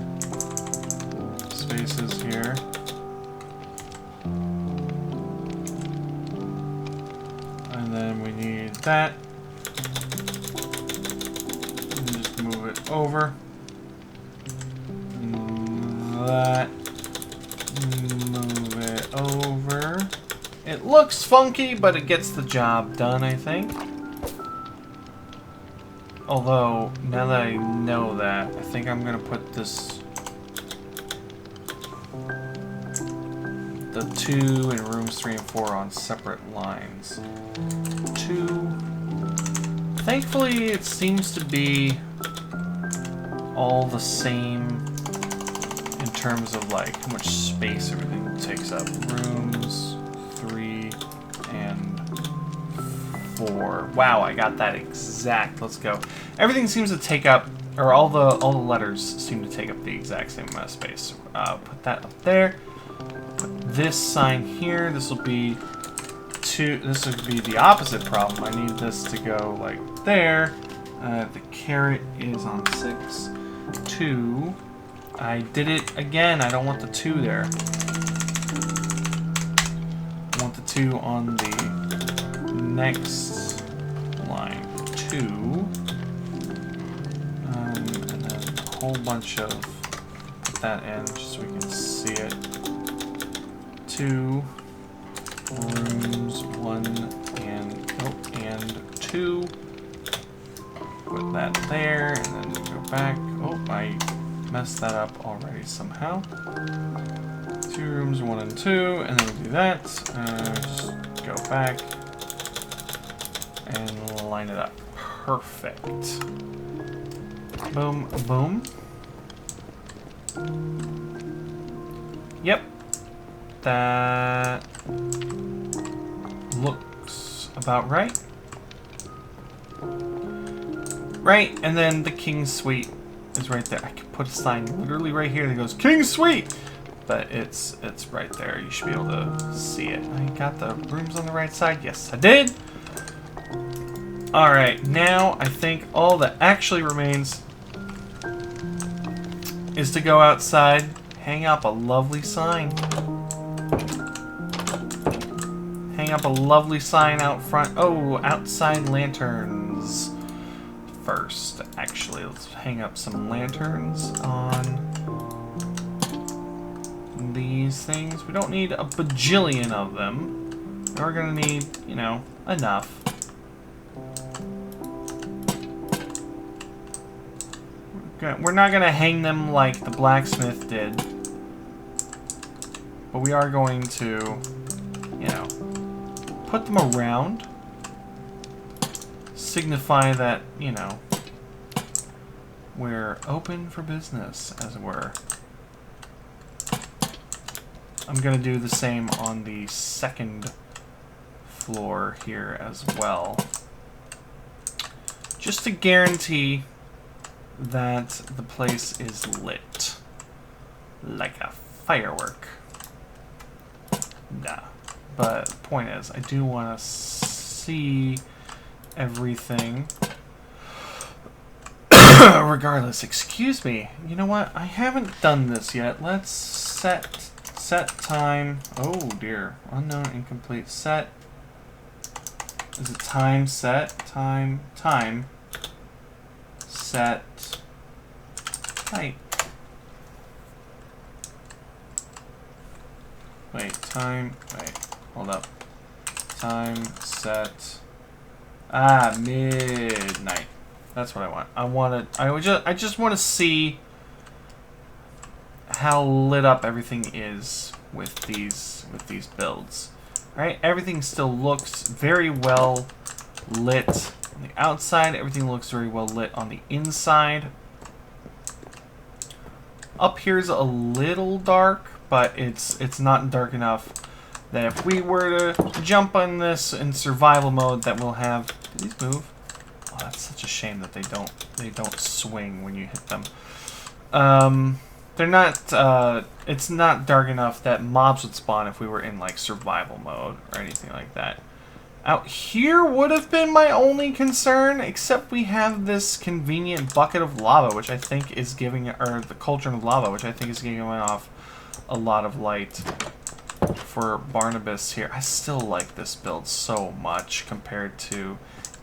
S1: spaces here. And then we need that. And just move it over. That. Move it over. It looks funky, but it gets the job done, I think. Although, now that I know that, I think I'm going to put this... the 2 in rooms 3 and 4 on separate lines. 2, Thankfully, it seems to be all the same in terms of like how much space everything takes up. Rooms 3 and 4. Wow, I got that exact. Let's go. Everything seems to take up, or all the letters seem to take up the exact same amount of space. Put that up there. Put this sign here. This will be this would be the opposite problem. I need this to go like there. The carrot is on 6. 2. I did it again. I don't want the 2 there. I want the 2 on the next line. 2. And then a whole bunch of, put that in just so we can see it. 2 rooms, 1 and 2. Put that there, and then go back. Oh, I messed that up already somehow. 2 rooms, 1 and 2, and then we'll do that. Just go back and line it up. Perfect. Boom, boom. Yep. That looks about right. Right, and then the King's Suite is right there. I could put a sign literally right here that goes King's Suite, but it's right there. You should be able to see it. I got the rooms on the right side. Yes, I did. All right, now I think all that actually remains is to go outside, hang up a lovely sign. Hang up a lovely sign out front. Oh, outside lanterns. First, actually, let's hang up some lanterns on these things. We don't need a bajillion of them. We're gonna need, you know, enough. We're not gonna hang them like the blacksmith did, but we are going to, you know, put them around. Signify that, you know, we're open for business, as it were. I'm going to do the same on the second floor here as well. Just to guarantee that the place is lit. Like a firework. Nah. But the point is, I do want to see everything. Regardless, excuse me. You know what? I haven't done this yet. Let's set time. Oh dear. Unknown, incomplete. Set. Is it time set? Time. Set. Type. Wait, time. Wait, hold up. Time set. Ah, midnight. That's what I want. I just want to see how lit up everything is with these builds. All right, everything still looks very well lit on the outside. Everything looks very well lit on the inside. Up here's a little dark, but it's not dark enough that if we were to jump on this in survival mode, that we'll have. Do these move? Oh, that's such a shame that they don't swing when you hit them. They're not. It's not dark enough that mobs would spawn if we were in like survival mode or anything like that. Out here would have been my only concern, except we have this convenient bucket of lava, which I think is giving, or the cauldron of lava, which I think is giving off a lot of light for Barnabas here. I still like this build so much compared to,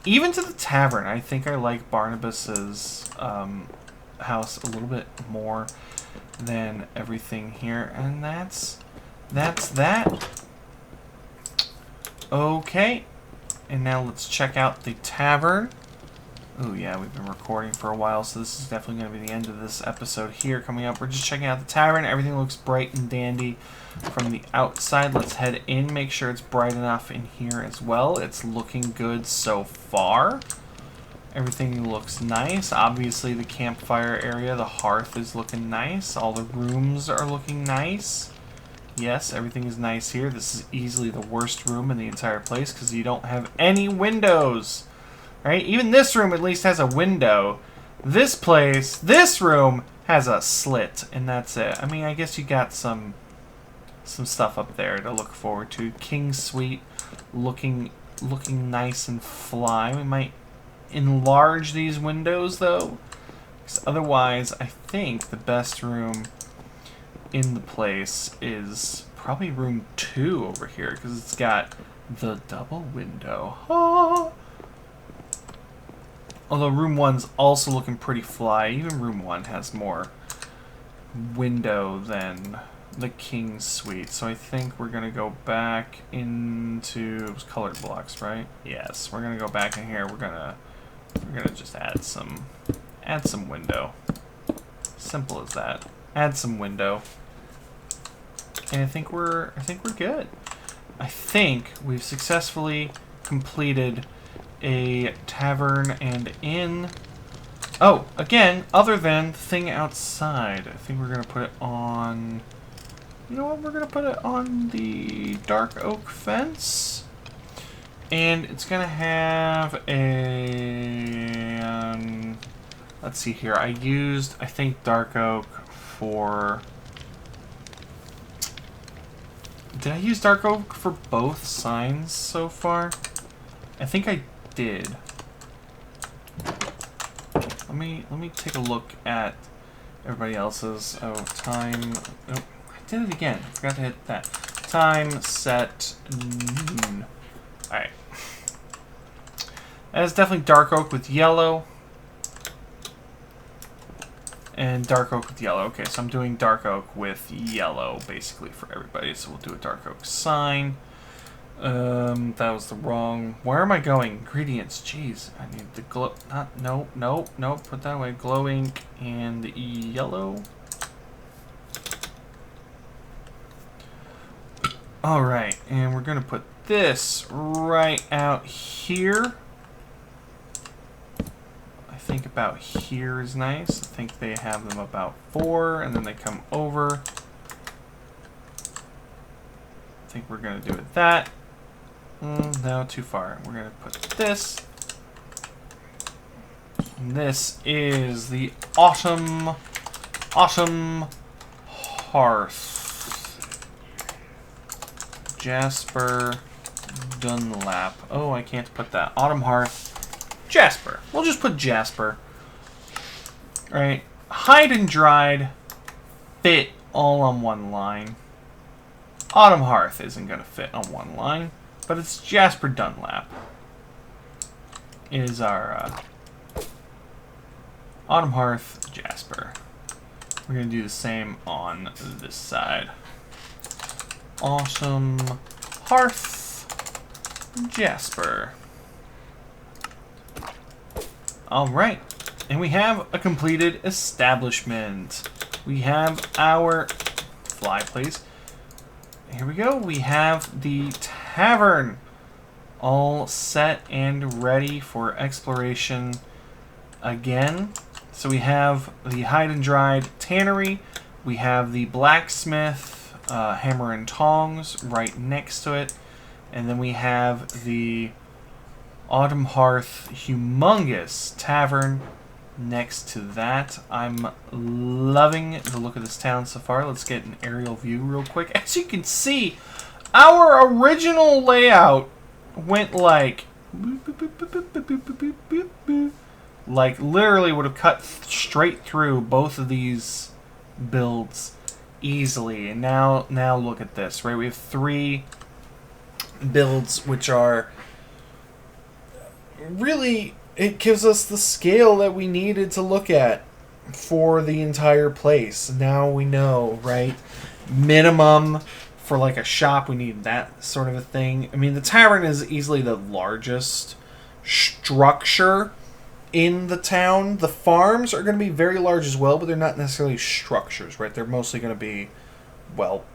S1: even to the tavern. I think I like Barnabas's house a little bit more than everything here, and that's that. Okay, and now let's check out the tavern. Oh yeah, we've been recording for a while, so this is definitely going to be the end of this episode here. Coming up, we're just checking out the tavern. Everything looks bright and dandy from the outside. Let's head in, make sure it's bright enough in here as well. It's looking good so far. Everything looks nice. Obviously, the campfire area, the hearth is looking nice. All the rooms are looking nice. Yes, everything is nice here. This is easily the worst room in the entire place because you don't have any windows. Right? Even this room at least has a window. This place, this room has a slit, and that's it. I mean, I guess you got some stuff up there to look forward to. King Suite looking nice and fly. We might enlarge these windows though, because otherwise I think the best room in the place is probably room 2 over here, because it's got the double window. Ah. Although room 1's also looking pretty fly. Even room 1 has more window than the King Suite. So I think we're going to go back into... It was colored blocks, right? Yes, we're going to go back in here. We're gonna just add some window. Simple as that. Add some window. And I think we're good. I think we've successfully completed a tavern and inn. Oh, again, other than the thing outside. I think we're going to put it on... You know what? We're going to put it on the dark oak fence. And it's going to have a... let's see here. I used, I think, dark oak for... Did I use dark oak for both signs so far? I think I did. Let me take a look at everybody else's. Oh, time. Oh, I did it again. I forgot to hit that. Time set noon. All right. That is definitely dark oak with yellow. And dark oak with yellow. Okay, so I'm doing dark oak with yellow basically for everybody. So we'll do a dark oak sign. That was the wrong... Where am I going? Ingredients. Jeez. I need the glow... Nope. Put that away. Glow ink and the yellow. Alright. And we're going to put this right out here. I think about here is nice. I think they have them about 4. And then they come over. I think we're going to do it that. No, too far. We're going to put this. And this is the Autumn Hearth. Jasper Dunlap. Oh, I can't put that. Autumn Hearth. Jasper. We'll just put Jasper. Alright. Hide and dried fit all on one line. Autumn Hearth isn't going to fit on one line. But it's Jasper Dunlap is our Autumn Hearth Jasper. We're going to do the same on this side. Autumn Hearth Jasper. Alright. And we have a completed establishment. We have our... Fly, please. Here we go. We have the tavern all set and ready for exploration again. So we have the hide and dried tannery. We have the blacksmith hammer and tongs right next to it. And then we have the Autumn Hearth humongous tavern next to that. I'm loving the look of this town so far. Let's get an aerial view real quick. As you can see, our original layout went like literally would have cut straight through both of these builds easily. And now look at this, right? We have 3 builds which are really... It gives us the scale that we needed to look at for the entire place. Now we know, right? Minimum for like a shop, we need that sort of a thing. I mean, the tavern is easily the largest structure in the town. The farms are going to be very large as well, but they're not necessarily structures, right? They're mostly going to be, well,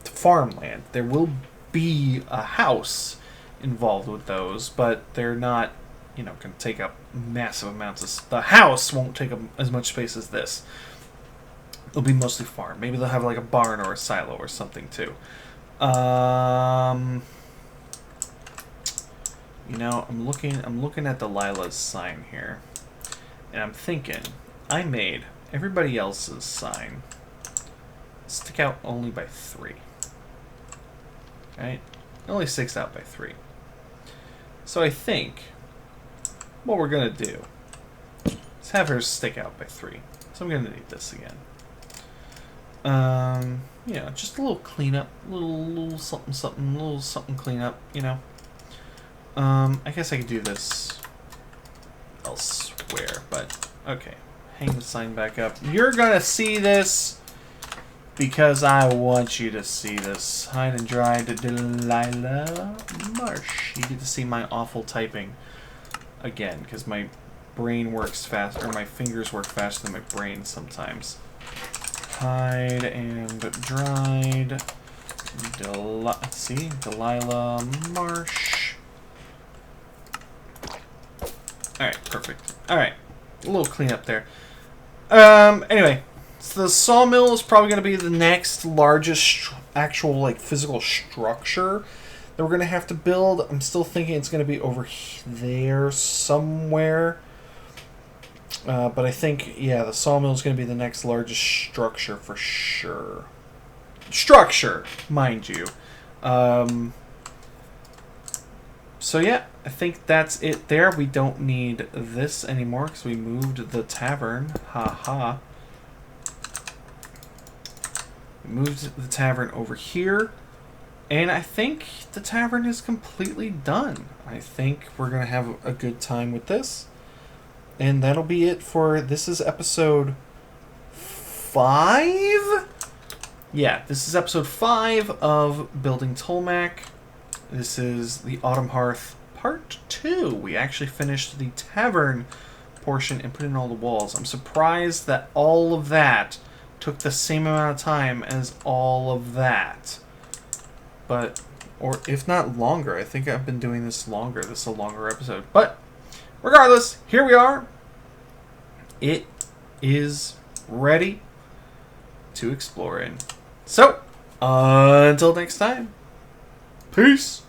S1: farmland. There will be a house involved with those, but they're not you know, going to take up massive amounts of... The house won't take up as much space as this. It'll be mostly farm. Maybe they'll have like a barn or a silo or something too. You know, I'm looking at Delilah's sign here, and I'm thinking I made everybody else's sign stick out only by 3. Right? It only sticks out by 3. So I think what we're gonna do is have hers stick out by 3. So I'm gonna need this again. Yeah, just a little cleanup, little something, little something cleanup, you know. I guess I could do this elsewhere, but okay. Hang the sign back up. You're gonna see this because I want you to see this. Hide and dry to Delilah Marsh. You get to see my awful typing again because my brain works fast, or my fingers work faster than my brain sometimes. Hide and dried. See? Delilah Marsh. Alright, perfect. Alright. A little cleanup there. Anyway. So the sawmill is probably going to be the next largest actual, like, physical structure that we're going to have to build. I'm still thinking it's going to be over there somewhere. But I think, yeah, the sawmill is going to be the next largest structure for sure. Structure, mind you. So yeah, I think that's it there. We don't need this anymore because we moved the tavern. Ha. We moved the tavern over here. And I think the tavern is completely done. I think we're going to have a good time with this. And that'll be it for... This is episode 5? Yeah, this is episode 5 of Building Tulmac. This is the Autumn Hearth Part 2. We actually finished the tavern portion and put in all the walls. I'm surprised that all of that took the same amount of time as all of that. But, or if not longer, I think I've been doing this longer. This is a longer episode. But, regardless, here we are. It is ready to explore in. So, until next time, peace.